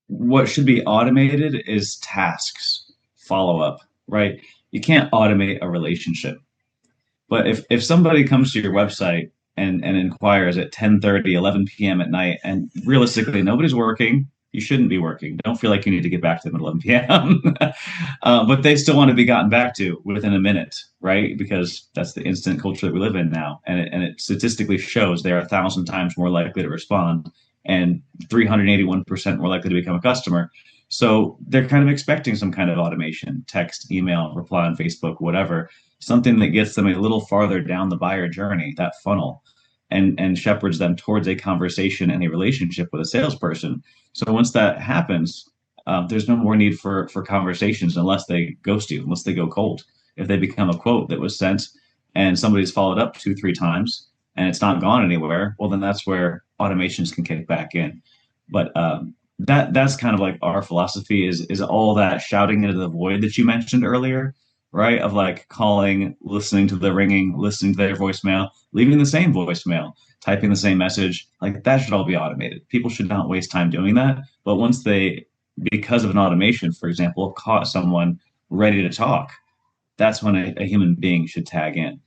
what should be automated is tasks, follow up, right? You can't automate a relationship. But if somebody comes to your website and inquires at 10:30, 11 p.m. at night, and realistically nobody's working, you shouldn't be working. Don't feel like you need to get back to them at 11 p.m. But they still want to be gotten back to within a minute, right? Because that's the instant culture that we live in now. And it statistically shows they're 1,000 times more likely to respond and 381% more likely to become a customer. So they're kind of expecting some kind of automation, text, email, reply on Facebook, whatever, something that gets them a little farther down the buyer journey, that funnel, and shepherds them towards a conversation and a relationship with a salesperson. So once that happens, there's no more need for conversations unless they ghost you, unless they go cold. If they become a quote that was sent and somebody's followed up 2-3 times and it's not gone anywhere, well, then that's where automations can kick back in. But that's kind of like our philosophy is all that shouting into the void that you mentioned earlier, right? Of like calling, listening to the ringing, listening to their voicemail, leaving the same voicemail, typing the same message. Like that should all be automated. People should not waste time doing that. But once they, because of an automation, for example, caught someone ready to talk, that's when a human being should tag in.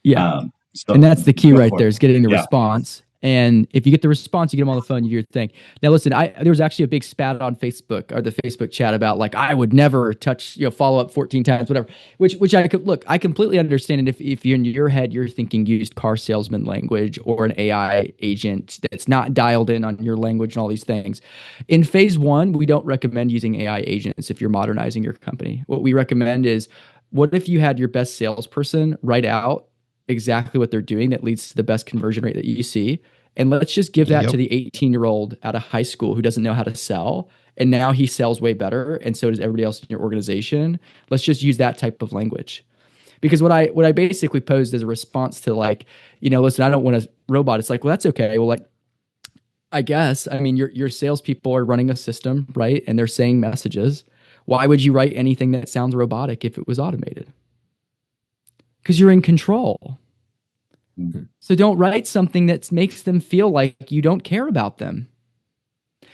Yeah. So and that's the key right there, is getting the Yeah. response. And if you get the response, you get them on the phone, you do your thing. Now, listen, there was actually a big spat on Facebook or the Facebook chat about like, I would never touch, follow up 14 times, whatever, which I could look, I completely understand it. If you're in your head, you're thinking used car salesman language or an AI agent that's not dialed in on your language and all these things. In phase one, we don't recommend using AI agents if you're modernizing your company. What we recommend is, what if you had your best salesperson write out exactly what they're doing that leads to the best conversion rate that you see. And let's just give that to the 18-year-old out of high school who doesn't know how to sell. And now he sells way better. And so does everybody else in your organization. Let's just use that type of language. Because what I basically posed as a response to like, listen, I don't want a robot. It's like, well, that's okay. Well, like, I guess, I mean, your salespeople are running a system, right? And they're saying messages. Why would you write anything that sounds robotic if it was automated? Because you're in control. Mm-hmm. So don't write something that makes them feel like you don't care about them.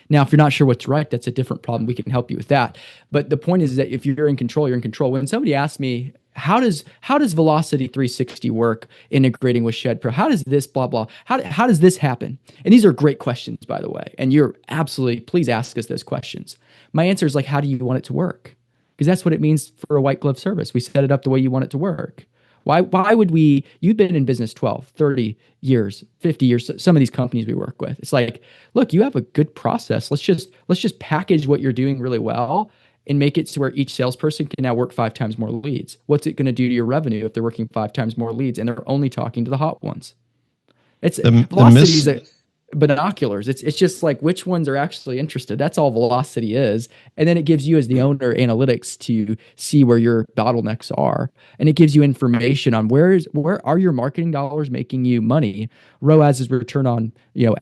Now, if you're not sure what's right, that's a different problem. We can help you with that. But the point is that if you're in control, you're in control. When somebody asks me, how does Velocity360 work integrating with ShedPro? How does this blah, blah, how does this happen? And these are great questions, by the way. And you're absolutely, please ask us those questions. My answer is like, how do you want it to work? Because that's what it means for a white glove service. We set it up the way you want it to work. Why would we, you've been in business 12, 30 years, 50 years, some of these companies we work with. It's like, look, you have a good process. Let's just package what you're doing really well and make it to where each salesperson can now work 5 times more leads. What's it going to do to your revenue if they're working 5 times more leads and they're only talking to the hot ones? It's Velocity binoculars. It's just like which ones are actually interested. That's all Velocity is. And then it gives you as the owner analytics to see where your bottlenecks are. And it gives you information on where are your marketing dollars making you money. ROAS is return on,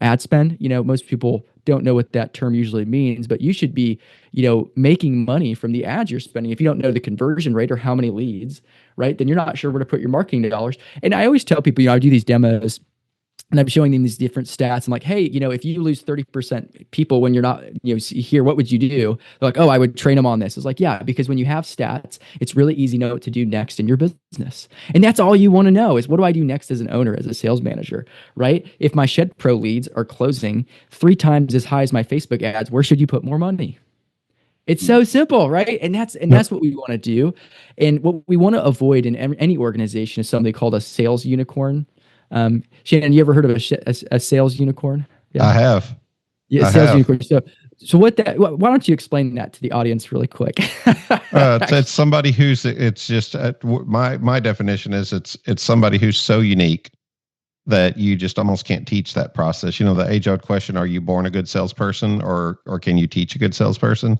ad spend. Most people don't know what that term usually means, but you should be, making money from the ads you're spending. If you don't know the conversion rate or how many leads, right, then you're not sure where to put your marketing dollars. And I always tell people, I do these demos and I'm showing them these different stats. I'm like, hey, if you lose 30% people when you're not, here, what would you do? They're like, oh, I would train them on this. It's like, yeah, because when you have stats, it's really easy to know what to do next in your business. And that's all you want to know is what do I do next as an owner, as a sales manager, right? If my ShedPro leads are closing 3 times as high as my Facebook ads, where should you put more money? It's so simple, right? And that's what we want to do. And what we want to avoid in any organization is something called a sales unicorn. Shannon, you ever heard of a sales unicorn? Yeah. I have. Yeah, sales unicorn. So So why don't you explain that to the audience really quick? It's somebody who's, it's just, my definition is it's somebody who's so unique that you just almost can't teach that process. You know, the age-old question, are you born a good salesperson or can you teach a good salesperson?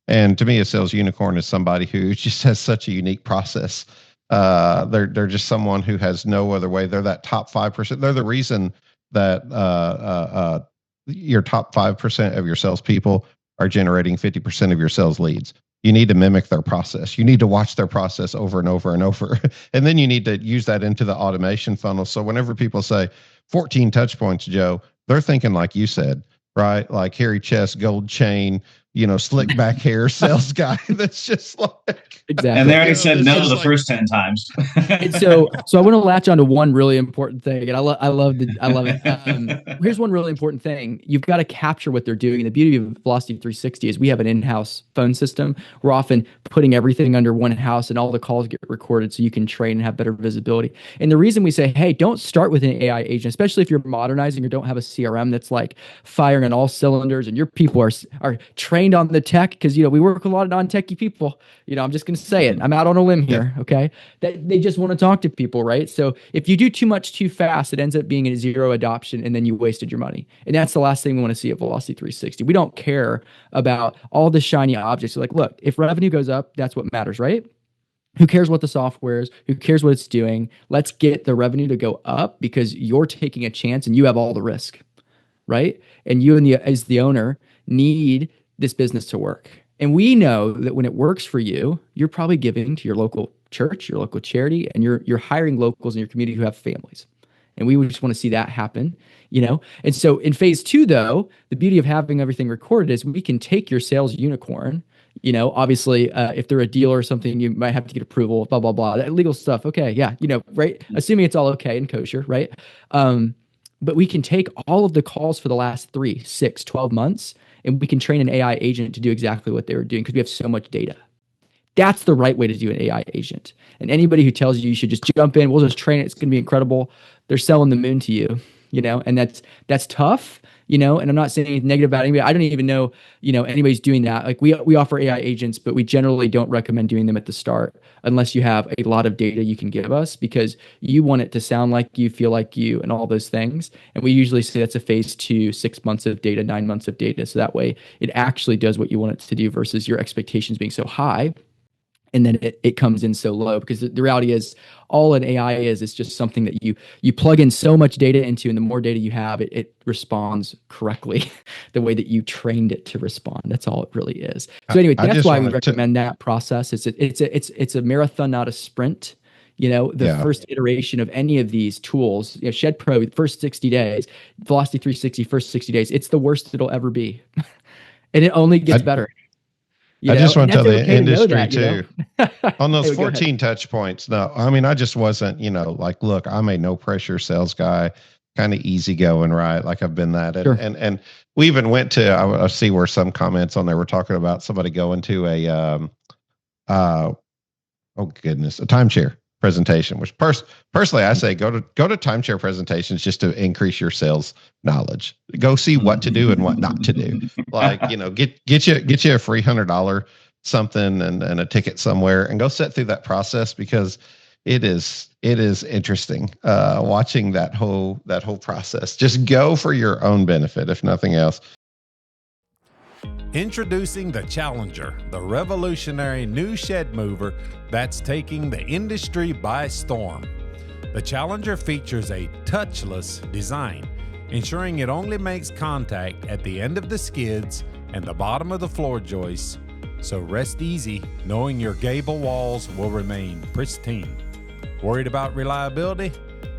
And to me, a sales unicorn is somebody who just has such a unique process. They're just someone who has no other way. They're that top 5%. They're the reason that your top 5% of your salespeople are generating 50% of your sales leads. You need to mimic their process. You need to watch their process over and over and over. And then you need to use that into the automation funnel. So whenever people say 14 touch points, Joe, they're thinking like you said, right? Like hairy chest, gold chain, slick back hair sales guy. That's just like, exactly. And they already said no the like, first 10 times. And so I want to latch onto one really important thing, and I love it. Here's one really important thing: you've got to capture what they're doing. And the beauty of Velocity 360 is we have an in-house phone system. We're often putting everything under one house, and all the calls get recorded, so you can train and have better visibility. And the reason we say, hey, don't start with an AI agent, especially if you're modernizing or don't have a CRM that's like firing on all cylinders, and your people are trained on the tech, because we work with a lot of non-techie people. I'm just going to say it. I'm out on a limb here. Okay, that they just want to talk to people, right? So if you do too much too fast, it ends up being a zero adoption, and then you wasted your money. And that's the last thing we want to see at Velocity 360. We don't care about all the shiny objects. Like, look, if revenue goes up, that's what matters, right? Who cares what the software is? Who cares what it's doing? Let's get the revenue to go up, because you're taking a chance and you have all the risk, right? And you as the owner need this business to work. And we know that when it works for you, you're probably giving to your local church, your local charity, and you're hiring locals in your community who have families. And we just want to see that happen, And so in phase 2, though, the beauty of having everything recorded is we can take your sales unicorn. Obviously, if they're a dealer or something, you might have to get approval, blah, blah, blah, that legal stuff. Okay. Yeah. Right. Assuming it's all okay and kosher. Right. But we can take all of the calls for the last 3, 6, 12 months, and we can train an AI agent to do exactly what they were doing, because we have so much data. That's the right way to do an AI agent. And anybody who tells you should just jump in, we'll just train it, it's going to be incredible, they're selling the moon to you, and that's tough, and I'm not saying anything negative about anybody. I don't even know, anybody's doing that. Like we offer AI agents, but we generally don't recommend doing them at the start unless you have a lot of data you can give us, because you want it to sound like you, feel like you, and all those things. And we usually say that's a phase 2, 6 months of data, 9 months of data. So that way it actually does what you want it to do versus your expectations being so high. And then it comes in so low, because the reality is all an AI is just something that you plug in so much data into, and the more data you have, it responds correctly the way that you trained it to respond. That's all it really is. So anyway, that's why we recommend that process. It's a marathon, not a sprint. First iteration of any of these tools, ShedPro, first 60 days, Velocity 360, first 60 days, it's the worst it'll ever be. And it only gets better. I just want to tell the industry too, on those 14 touch points. No, I mean, I just wasn't, like, look, I'm a no pressure sales guy, kind of easygoing, right? Like I've been that. Sure. And we even went to, I see where some comments on there were talking about somebody going to a timeshare presentation, which personally I say go to timeshare presentations just to increase your sales knowledge. Go see what to do and what not to do. Like, get you a free $100 something and a ticket somewhere, and go sit through that process, because it is interesting watching that whole process. Just go for your own benefit, if nothing else. Introducing the Challenger, the revolutionary new shed mover that's taking the industry by storm. The Challenger features a touchless design, ensuring it only makes contact at the end of the skids and the bottom of the floor joists, so rest easy knowing your gable walls will remain pristine. Worried about reliability?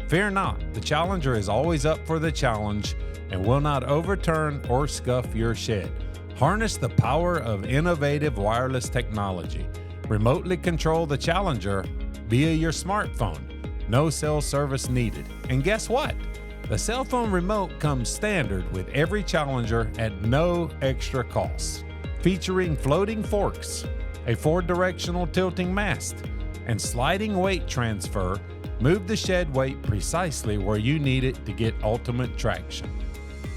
Fear not, the Challenger is always up for the challenge and will not overturn or scuff your shed. Harness the power of innovative wireless technology. Remotely control the Challenger via your smartphone. No cell service needed. And guess what? The cell phone remote comes standard with every Challenger at no extra cost. Featuring floating forks, a 4-directional tilting mast, and sliding weight transfer, move the shed weight precisely where you need it to get ultimate traction.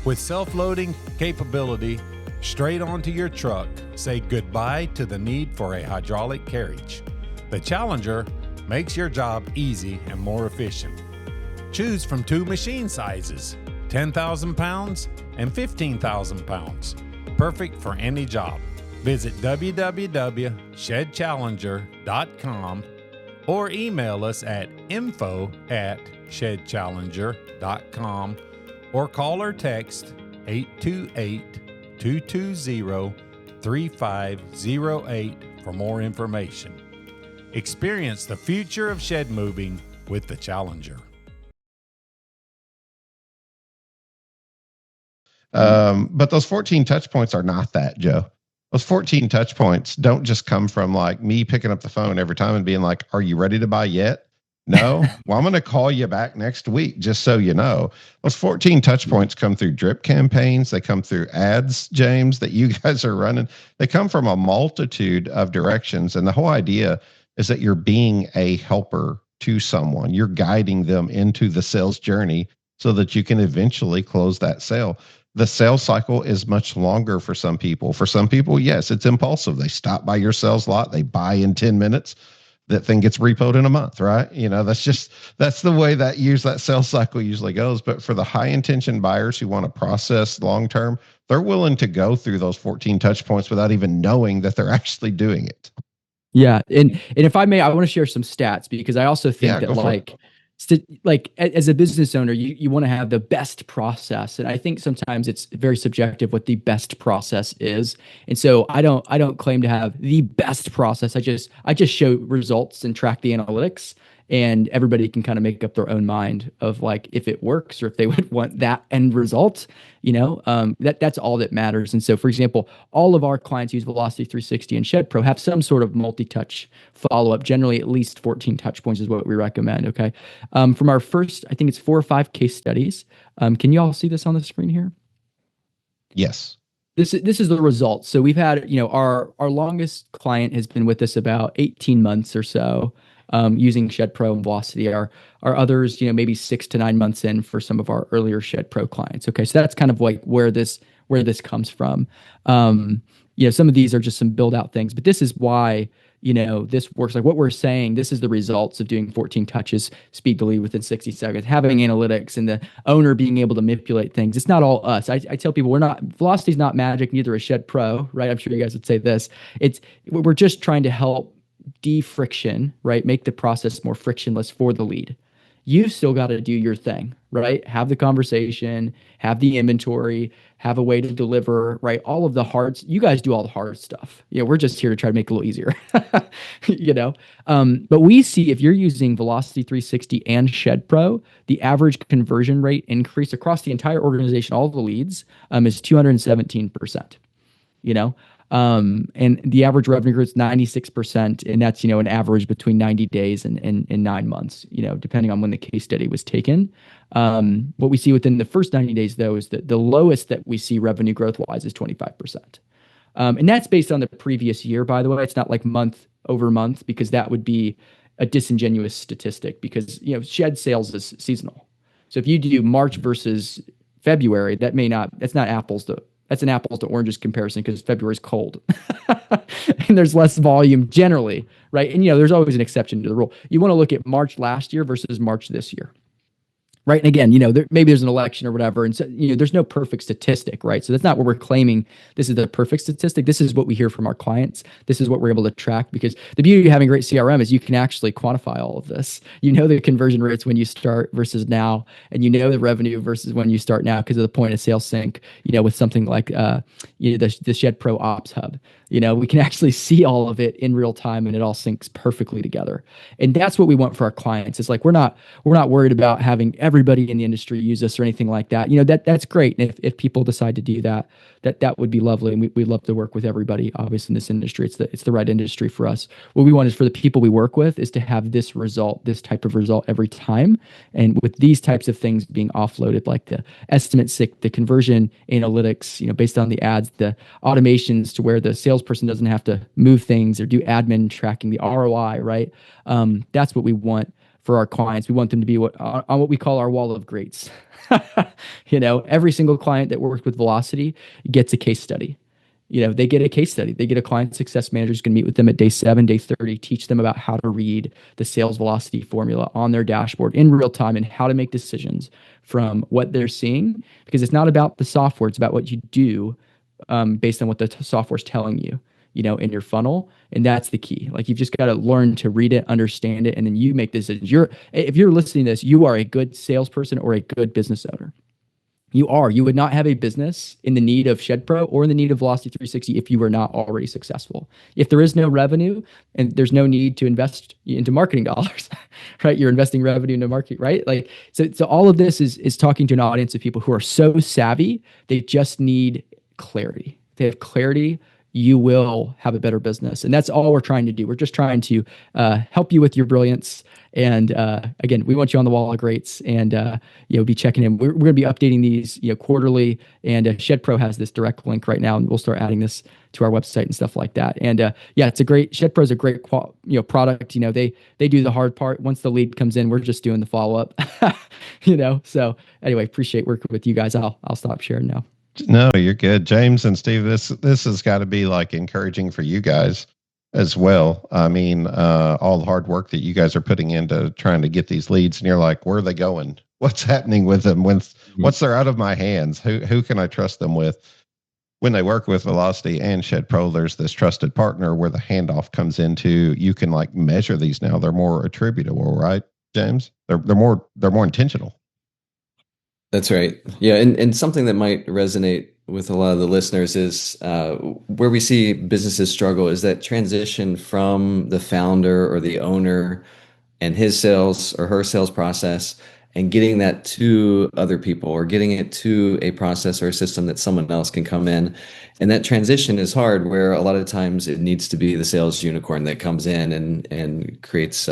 With self-loading capability, straight onto your truck, say goodbye to the need for a hydraulic carriage. The Challenger makes your job easy and more efficient. Choose from 2 machine sizes, 10,000 pounds and 15,000 pounds. Perfect for any job. Visit www.shedchallenger.com or email us at info@shedchallenger.com or call or text 828-220-3508 for more information. Experience the future of shed moving with the Challenger. But those 14 touch points are not that, Joe. Those 14 touch points don't just come from like me picking up the phone every time and being like, are you ready to buy yet? No. Well, I'm going to call you back next week, just so you know. Those 14 touch points come through drip campaigns. They come through ads, James, that you guys are running. They come from a multitude of directions. And the whole idea is that you're being a helper to someone. You're guiding them into the sales journey so that you can eventually close that sale. The sales cycle is much longer for some people. For some people, yes, it's impulsive. They stop by your sales lot, they buy in 10 minutes. That thing gets repoed in a month, right? You know, that's the way that sales cycle usually goes. But for the high intention buyers who want to process long term, they're willing to go through those 14 touch points without even knowing that they're actually doing it. Yeah, and if I may, I want to share some stats because I also think that as a business owner, you want to have the best process, and I think sometimes it's very subjective what the best process is. And so I don't claim to have the best process. I just show results and track the analytics, and everybody can kind of make up their own mind of like if it works or if they would want that end result. That's all that matters. And so, for example, all of our clients use Velocity360 and ShedPro have some sort of multi-touch follow-up. Generally, at least 14 touch points is what we recommend. Okay, from our first, I think it's 4 or 5 case studies. Can you all see this on the screen here? Yes. This is the results. So we've had, our longest client has been with us about 18 months or so. Using ShedPro and Velocity. Our others, maybe 6 to 9 months in for some of our earlier ShedPro clients. Okay, so that's kind of like where this comes from. Some of these are just some build out things, but this is why this works. Like what we're saying, this is the results of doing 14 touches, speed to lead within 60 seconds, having analytics and the owner being able to manipulate things. It's not all us. I tell people Velocity's not magic, neither is ShedPro, right? I'm sure you guys would say this. We're just trying to help de-friction, right? Make the process more frictionless for the lead. You've still got to do your thing, right? Have the conversation, have the inventory, have a way to deliver, right? All of the you guys do all the hard stuff. We're just here to try to make it a little easier, but we see if you're using Velocity360 and ShedPro, the average conversion rate increase across the entire organization, all the leads, is 217%, and the average revenue growth is 96%. And that's, an average between 90 days and 9 months, depending on when the case study was taken. What we see within the first 90 days, though, is that the lowest that we see revenue growth wise is 25%. And that's based on the previous year, by the way. It's not like month over month, because that would be a disingenuous statistic because, shed sales is seasonal. So if you do March versus February, that's an apples to oranges comparison because February's cold and there's less volume generally, right? And there's always an exception to the rule. You want to look at March last year versus March this year, right? And again, maybe there's an election or whatever, and so there's no perfect statistic, right? So that's not what we're claiming. This is the perfect statistic. This is what we hear from our clients. This is what we're able to track, because the beauty of having great CRM is you can actually quantify all of this. The conversion rates when you start versus now, and the revenue versus when you start now because of the point of sale sync. With something like the ShedPro Ops Hub. We can actually see all of it in real time, and it all syncs perfectly together. And that's what we want for our clients. It's like we're not worried about having everybody in the industry use this or anything like that. That's great. And if people decide to do that would be lovely. And we'd love to work with everybody, obviously, in this industry. It's the right industry for us. What we want is for the people we work with is to have this type of result every time. And with these types of things being offloaded, like the estimate sync, the conversion analytics, based on the ads, the automations to where the salesperson doesn't have to move things or do admin tracking, the ROI, right? That's what we want for our clients. We want them to be on what we call our wall of greats. Every single client that works with Velocity gets a case study. they get a case study. They get a client success manager who's going to meet with them at day 7, day 30, teach them about how to read the sales velocity formula on their dashboard in real time and how to make decisions from what they're seeing. Because it's not about the software, it's about what you do based on what the software's telling you, in your funnel. And that's the key. Like, you've just got to learn to read it, understand it, and then you make decisions. If you're listening to this, you are a good salesperson or a good business owner. You would not have a business in the need of ShedPro or in the need of Velocity 360 if you were not already successful. If there is no revenue and there's no need to invest into marketing dollars, right? You're investing revenue into marketing, right? Like, so all of this is talking to an audience of people who are so savvy, they just need clarity. If they have clarity, you will have a better business. And that's all we're trying to do. We're just trying to help you with your brilliance. And again, we want you on the wall of greats, and be checking in. We're going to be updating these quarterly. And ShedPro has this direct link right now, and we'll start adding this to our website and stuff like that. And ShedPro is a great product. They do the hard part. Once the lead comes in, we're just doing the follow up. So anyway, appreciate working with you guys. I'll stop sharing now. No, you're good, James and Steve. This has got to be like encouraging for you guys as well. I mean, all the hard work that you guys are putting into trying to get these leads, and you're like, where are they going? What's happening with them? Once they're out of my hands, who can I trust them with? When they work with Velocity and ShedPro, there's this trusted partner where the handoff comes into. You can like measure these now; they're more attributable, right, James? They're more intentional. That's right. Yeah, and something that might resonate with a lot of the listeners is where we see businesses struggle is that transition from the founder or the owner and his sales or her sales process and getting that to other people, or getting it to a process or a system that someone else can come in. And that transition is hard, where a lot of times it needs to be the sales unicorn that comes in and creates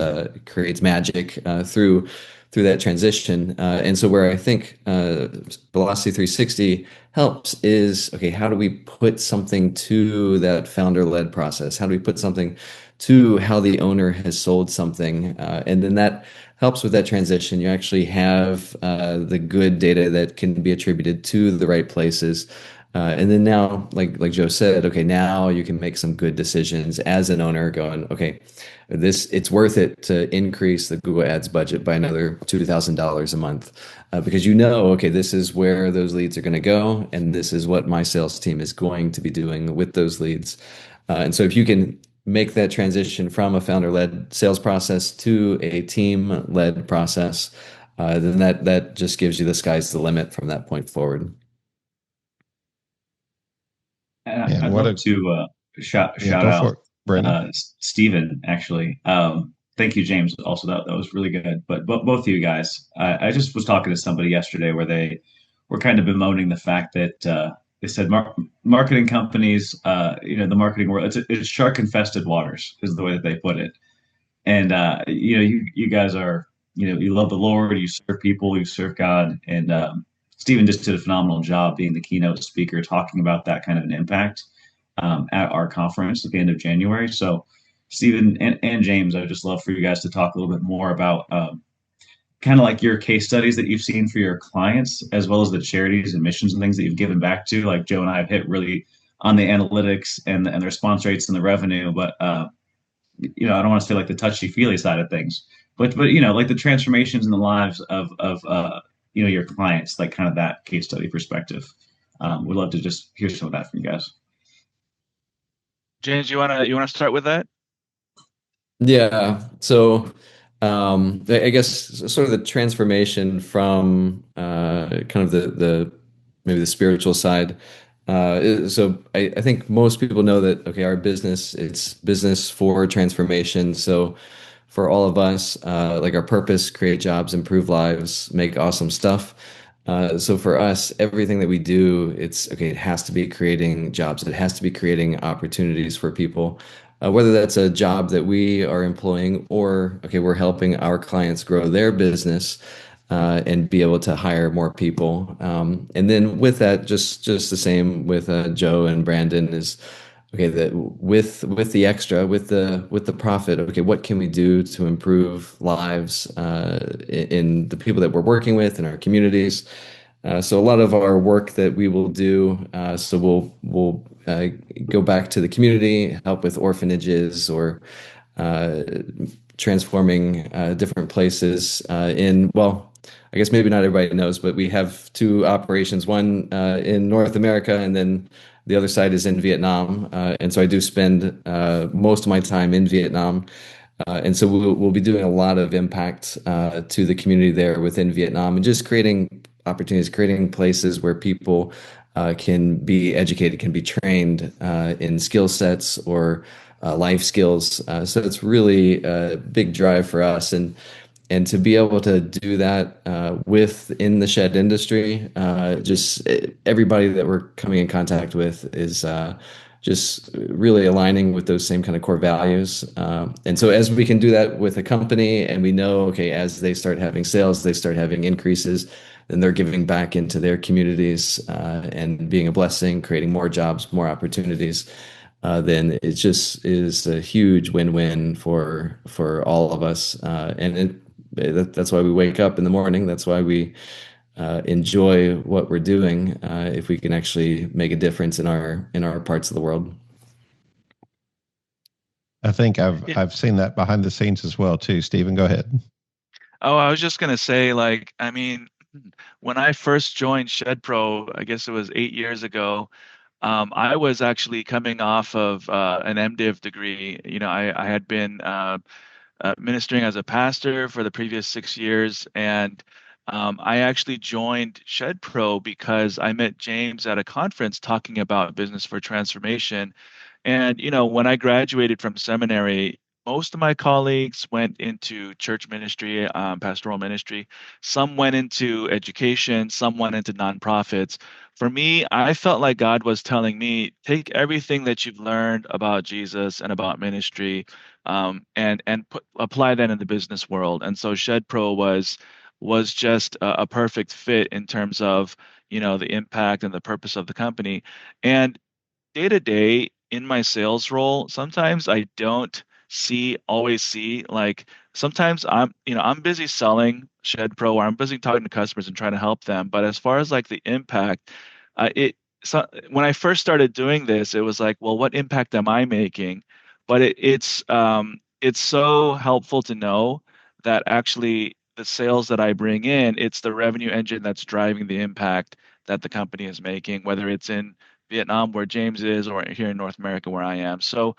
magic through that transition. And so where I think Velocity 360 helps is, okay, how do we put something to that founder-led process? How do we put something to how the owner has sold something? And then that helps with that transition. You actually have the good data that can be attributed to the right places. And then now, like Joe said, okay, now you can make some good decisions as an owner, going, okay, it's worth it to increase the Google Ads budget by another $2,000 a month, because okay, this is where those leads are going to go, and this is what my sales team is going to be doing with those leads. And so if you can make that transition from a founder-led sales process to a team-led process, then that just gives you the sky's the limit from that point forward. And I'd love to shout out Stephen, actually. Thank you, James. Also, that was really good. But both of you guys, I just was talking to somebody yesterday where they were kind of bemoaning the fact that they said marketing companies, the marketing world, it's shark-infested waters is the way that they put it. And you guys are, you love the Lord, you serve people, you serve God, and Stephen just did a phenomenal job being the keynote speaker, talking about that kind of an impact at our conference at the end of January. So, Stephen and James, I would just love for you guys to talk a little bit more about kind of like your case studies that you've seen for your clients, as well as the charities and missions and things that you've given back to. Like Joe and I have hit really on the analytics and the response rates and the revenue, but I don't want to say like the touchy-feely side of things, but like the transformations in the lives of your clients, like kind of that case study perspective. We'd love to just hear some of that from you guys. James, you wanna start with that? Yeah. So I guess sort of the transformation from kind of the maybe the spiritual side. So I think most people know that, okay, our business, it's business for transformation. So for all of us, like our purpose, create jobs, improve lives, make awesome stuff. So for us, everything that we do, it has to be creating jobs. It has to be creating opportunities for people, whether that's a job that we are employing or, okay, we're helping our clients grow their business and be able to hire more people. And then with that, just the same with Joe and Brandon is, okay, that with the extra, with the profit, okay, what can we do to improve lives in the people that we're working with in our communities? So a lot of our work that we will do, so we'll go back to the community, help with orphanages or transforming different places well, I guess maybe not everybody knows, but we have two operations, one in North America, and then the other side is in Vietnam. And so I do spend most of my time in Vietnam. And so we'll be doing a lot of impact to the community there within Vietnam, and just creating opportunities, creating places where people can be educated, can be trained in skill sets or life skills. So it's really a big drive for us. And to be able to do that within the shed industry, just everybody that we're coming in contact with is just really aligning with those same kind of core values. And so as we can do that with a company, and we know, okay, as they start having sales, they start having increases, then they're giving back into their communities and being a blessing, creating more jobs, more opportunities. Then it just is a huge win-win for all of us. And that's why we wake up in the morning. That's why we enjoy what we're doing. If we can actually make a difference in our parts of the world. I think I've seen that behind the scenes as well too. Stephen, go ahead. Oh, I was just gonna say, like, I mean, when I first joined ShedPro, I guess it was 8 years ago. I was actually coming off of an MDiv degree. You know, I had been ministering as a pastor for the previous 6 years, and I actually joined ShedPro because I met James at a conference talking about business for transformation. And, you know, when I graduated from seminary, most of my colleagues went into church ministry, pastoral ministry. Some went into education, some went into nonprofits. For me, I felt like God was telling me, take everything that you've learned about Jesus and about ministry, and apply that in the business world. And so ShedPro was just a perfect fit in terms of, you know, the impact and the purpose of the company. And day to day in my sales role, sometimes I don't always see, like, sometimes I'm busy selling ShedPro, or I'm busy talking to customers and trying to help them. But as far as like the impact, so when I first started doing this, it was like, well, what impact am I making? But it's so helpful to know that actually the sales that I bring in, it's the revenue engine that's driving the impact that the company is making, whether it's in Vietnam where James is, or here in North America where I am. So,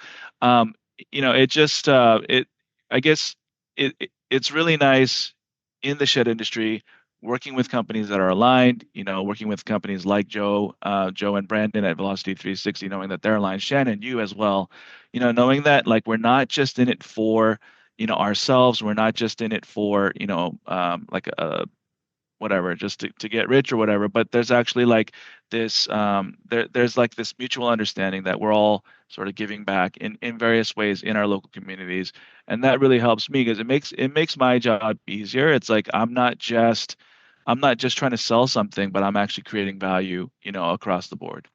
it just I guess it's really nice in the shed industry working with companies that are aligned. You know, working with companies like Joe and Brandon at Velocity360, knowing that they're aligned. Shannon, you as well. You know, knowing that, like, we're not just in it for, you know, ourselves. We're not just in it for, you know, like a whatever, just to get rich or whatever. But there's actually like this there's like this mutual understanding that we're all sort of giving back in various ways in our local communities. And that really helps me because it makes my job easier. It's like I'm not just trying to sell something, but I'm actually creating value, you know, across the board.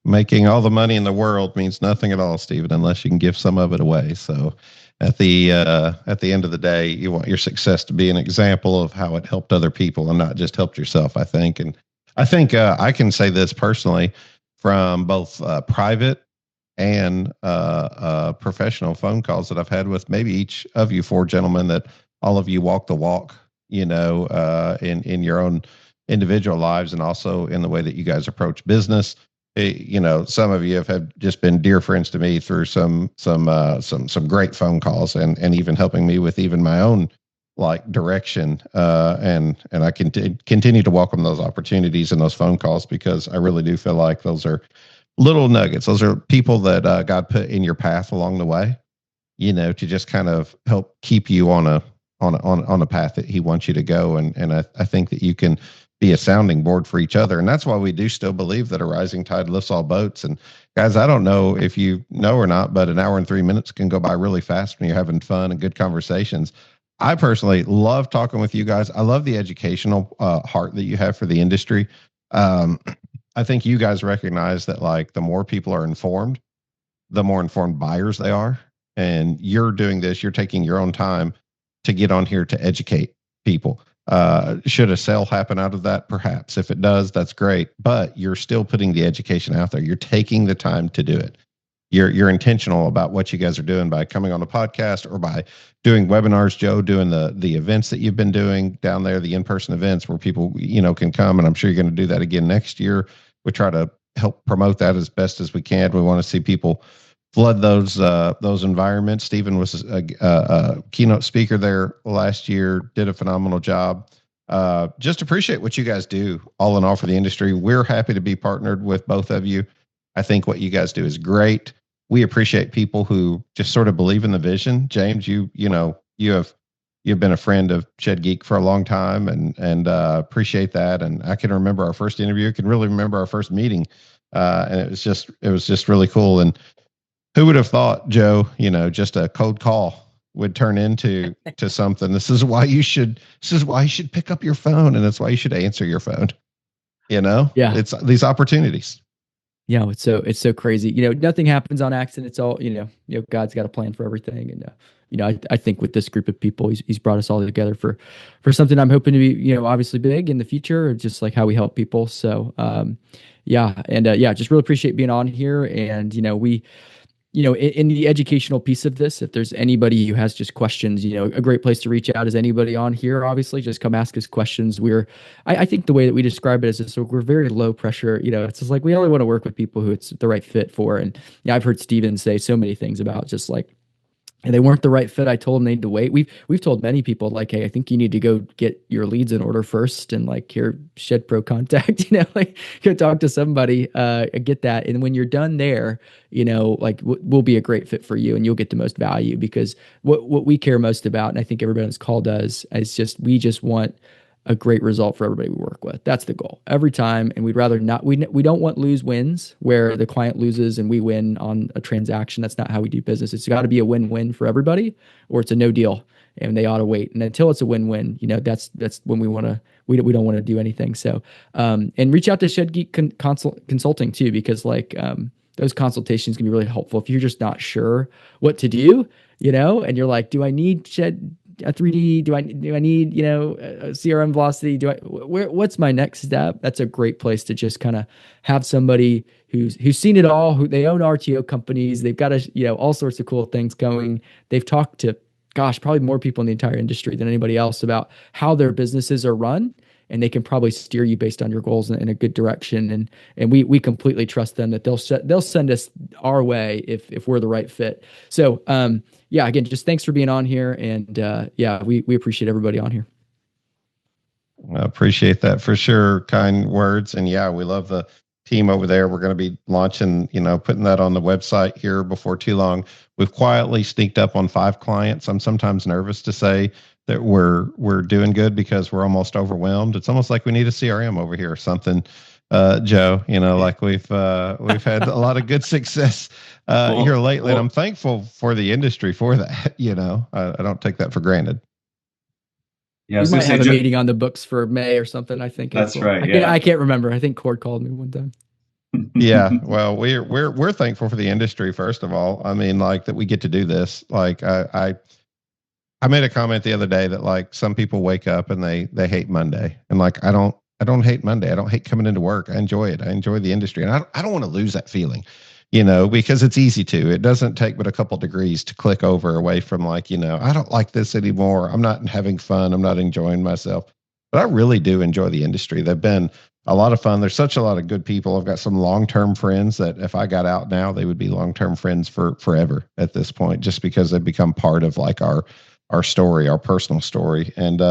Making all the money in the world means nothing at all, Stephen, unless you can give some of it away. So at the end of the day, you want your success to be an example of how it helped other people and not just helped yourself, I think. And I think I can say this personally from both private and professional phone calls that I've had with maybe each of you four gentlemen, that all of you walk the walk, you know, in your own individual lives, and also in the way that you guys approach business. You know, some of you have just been dear friends to me through some great phone calls, and even helping me with even my own like direction. And I continue to welcome those opportunities and those phone calls, because I really do feel like those are little nuggets. Those are people that God put in your path along the way, you know, to just kind of help keep you on a path that He wants you to go. And I think that you can be a sounding board for each other. And that's why we do still believe that a rising tide lifts all boats. And guys, I don't know if you know or not, but an hour and 3 minutes can go by really fast when you're having fun and good conversations. I personally love talking with you guys. I love the educational heart that you have for the industry. I think you guys recognize that, like, the more people are informed, the more informed buyers they are. And you're doing this, you're taking your own time to get on here to educate people. Should a sale happen out of that? Perhaps. If it does, that's great. But you're still putting the education out there. You're taking the time to do it. You're intentional about what you guys are doing by coming on a podcast or by doing webinars, Joe, doing the events that you've been doing down there, the in-person events where people, can come. And I'm sure you're going to do that again next year. We try to help promote that as best as we can. We want to see people flood those environments. Stephen was a keynote speaker there last year, did a phenomenal job. Just appreciate what you guys do all in all for the industry. We're happy to be partnered with both of you. I think what you guys do is great. We appreciate people who just sort of believe in the vision. James, you've been a friend of Shed Geek for a long time, and appreciate that. And I can remember our first interview. I can really remember our first meeting, and it was just really cool. And who would have thought, Joe? Just a cold call would turn into something. This is why you should pick up your phone, and that's why you should answer your phone. Yeah, it's these opportunities. Yeah, it's so crazy. Nothing happens on accident. It's all God's got a plan for everything, and I think with this group of people, he's brought us all together for something I'm hoping to be obviously big in the future, just like how we help people. So just really appreciate being on here, and we. In the educational piece of this, if there's anybody who has just questions, a great place to reach out is anybody on here, obviously, just come ask us questions. I think the way that we describe it is just, we're very low pressure. It's just like, we only want to work with people who it's the right fit for. And I've heard Steven say so many things about just like, and they weren't the right fit. I told them they need to wait. We've told many people like, hey, I think you need to go get your leads in order first, and like here, ShedPro contact, like go talk to somebody, get that. And when you're done there, like we'll be a great fit for you, and you'll get the most value, because what we care most about, and I think everybody on this call does, is we just want a great result for everybody we work with. That's the goal every time. And we'd rather not, we don't want lose wins where the client loses and we win on a transaction. That's not how we do business. It's got to be a win-win for everybody, or it's a no deal and they ought to wait. And until it's a win-win, that's when we don't want to do anything. So, and reach out to Shed Geek Consulting too, because those consultations can be really helpful if you're just not sure what to do, and you're like, do I need a 3D? Do I need, a CRM Velocity? What's my next step? That's a great place to just kind of have somebody who's seen it all, who they own RTO companies. They've got all sorts of cool things going. They've talked to, probably more people in the entire industry than anybody else about how their businesses are run. And they can probably steer you based on your goals in a good direction. And we completely trust them that they'll send us our way if we're the right fit. So, again, just thanks for being on here. And we appreciate everybody on here. I appreciate that for sure. Kind words. And we love the team over there. We're going to be launching, putting that on the website here before too long. We've quietly sneaked up on 5 clients. I'm sometimes nervous to say that we're doing good because we're almost overwhelmed. It's almost like we need a CRM over here or something, Joe. Like we've had a lot of good success here lately, and I'm thankful for the industry for that. I don't take that for granted. Yeah, we might have a meeting on the books for May or something. I think that's right. I can't remember. I think Cord called me one time. Yeah, well, we're thankful for the industry first of all. I mean, like that we get to do this. Like I made a comment the other day that like some people wake up and they hate Monday, and like I don't hate Monday. I don't hate coming into work. I enjoy it. I enjoy the industry, and I don't want to lose that feeling, because it's easy to. It doesn't take but a couple degrees to click over away from like I don't like this anymore. I'm not having fun. I'm not enjoying myself. But I really do enjoy the industry. They've been a lot of fun. There's such a lot of good people. I've got some long-term friends that if I got out now, they would be long-term friends for forever at this point, just because they've become part of like our story, our personal story. And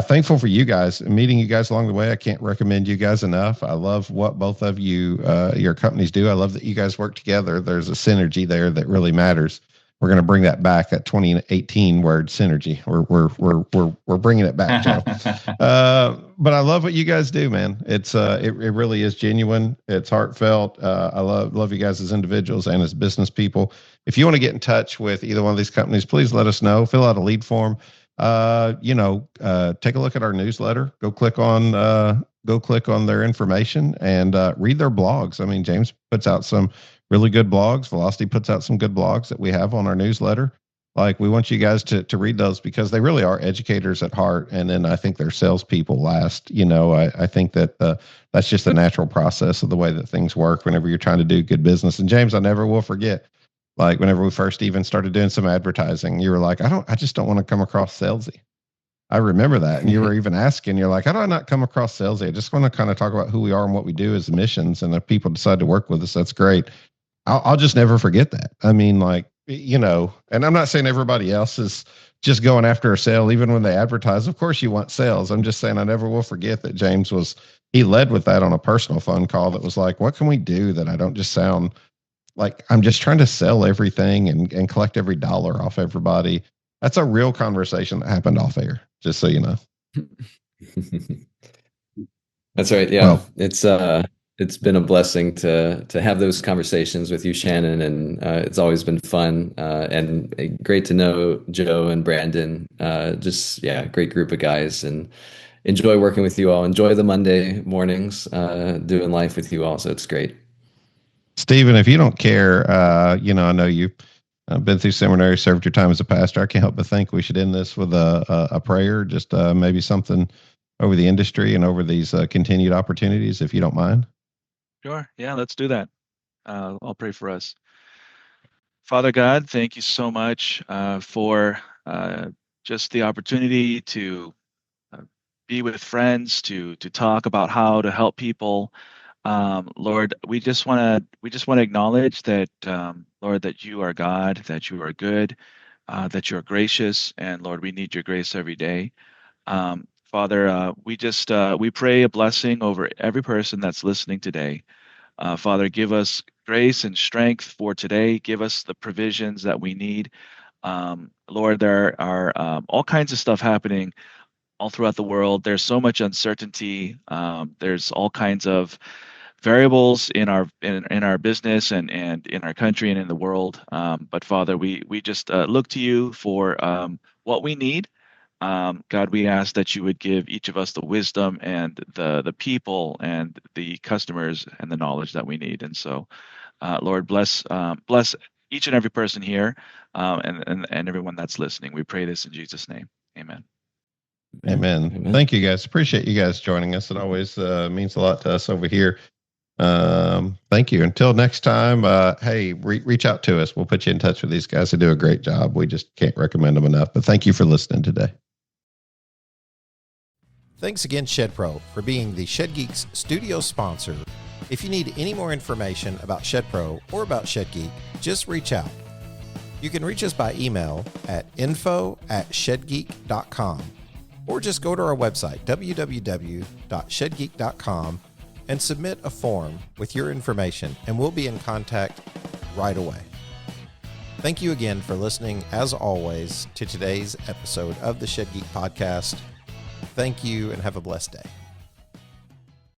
thankful for you guys, meeting you guys along the way. I can't recommend you guys enough. I love what both of you, your companies do. I love that you guys work together. There's a synergy there that really matters. We're going to bring that back, that 2018 word synergy. We're bringing it back, Joe. But I love what you guys do, man. It's it really is genuine. It's heartfelt. I love you guys as individuals and as business people. If you want to get in touch with either one of these companies, please let us know. Fill out a lead form. Take a look at our newsletter. Go click on their information and read their blogs. I mean, James puts out some really good blogs. Velocity puts out some good blogs that we have on our newsletter. Like, we want you guys to read those because they really are educators at heart. And then I think they're salespeople last. I think that that's just the natural process of the way that things work whenever you're trying to do good business. And James, I never will forget, like, whenever we first even started doing some advertising, you were like, I just don't want to come across salesy. I remember that. And you were even asking, you're like, how do I not come across salesy? I just want to kind of talk about who we are and what we do as missions. And if people decide to work with us, that's great. I'll just never forget that. I mean, like, and I'm not saying everybody else is just going after a sale, even when they advertise. Of course you want sales. I'm just saying I never will forget that James he led with that on a personal phone call that was like, what can we do that I don't just sound like I'm just trying to sell everything and collect every dollar off everybody. That's a real conversation that happened off air, just so you know. That's right. Yeah. Well, it's been a blessing to have those conversations with you, Shannon, and it's always been fun and great to know Joe and Brandon. Great group of guys, and enjoy working with you all. Enjoy the Monday mornings doing life with you all. So it's great. Stephen, if you don't care, I know you've been through seminary, served your time as a pastor. I can't help but think we should end this with a prayer, just maybe something over the industry and over these continued opportunities, if you don't mind. Sure. Yeah, let's do that. I'll pray for us. Father God, thank you so much for just the opportunity to be with friends, to talk about how to help people. Lord, we just want to acknowledge that, Lord, that you are God, that you are good, that you are gracious, and Lord, we need your grace every day. Father, we pray a blessing over every person that's listening today. Father, give us grace and strength for today. Give us the provisions that we need. Lord, there are all kinds of stuff happening all throughout the world. There's so much uncertainty. There's all kinds of variables in our business and in our country and in the world. But Father, we just look to you for what we need. God, we ask that you would give each of us the wisdom and the people and the customers and the knowledge that we need. And so, Lord, bless each and every person here and everyone that's listening. We pray this in Jesus' name. Amen. Amen. Thank you, guys. Appreciate you guys joining us. It always means a lot to us over here. Thank you. Until next time, hey, reach out to us. We'll put you in touch with these guys. They do a great job. We just can't recommend them enough. But thank you for listening today. Thanks again, ShedPro, for being the Shed Geeks studio sponsor. If you need any more information about ShedPro or about ShedGeek, just reach out. You can reach us by email at info@shedgeek.com or just go to our website, www.shedgeek.com, and submit a form with your information, and we'll be in contact right away. Thank you again for listening, as always, to today's episode of the Shed Geek Podcast. Thank you and have a blessed day.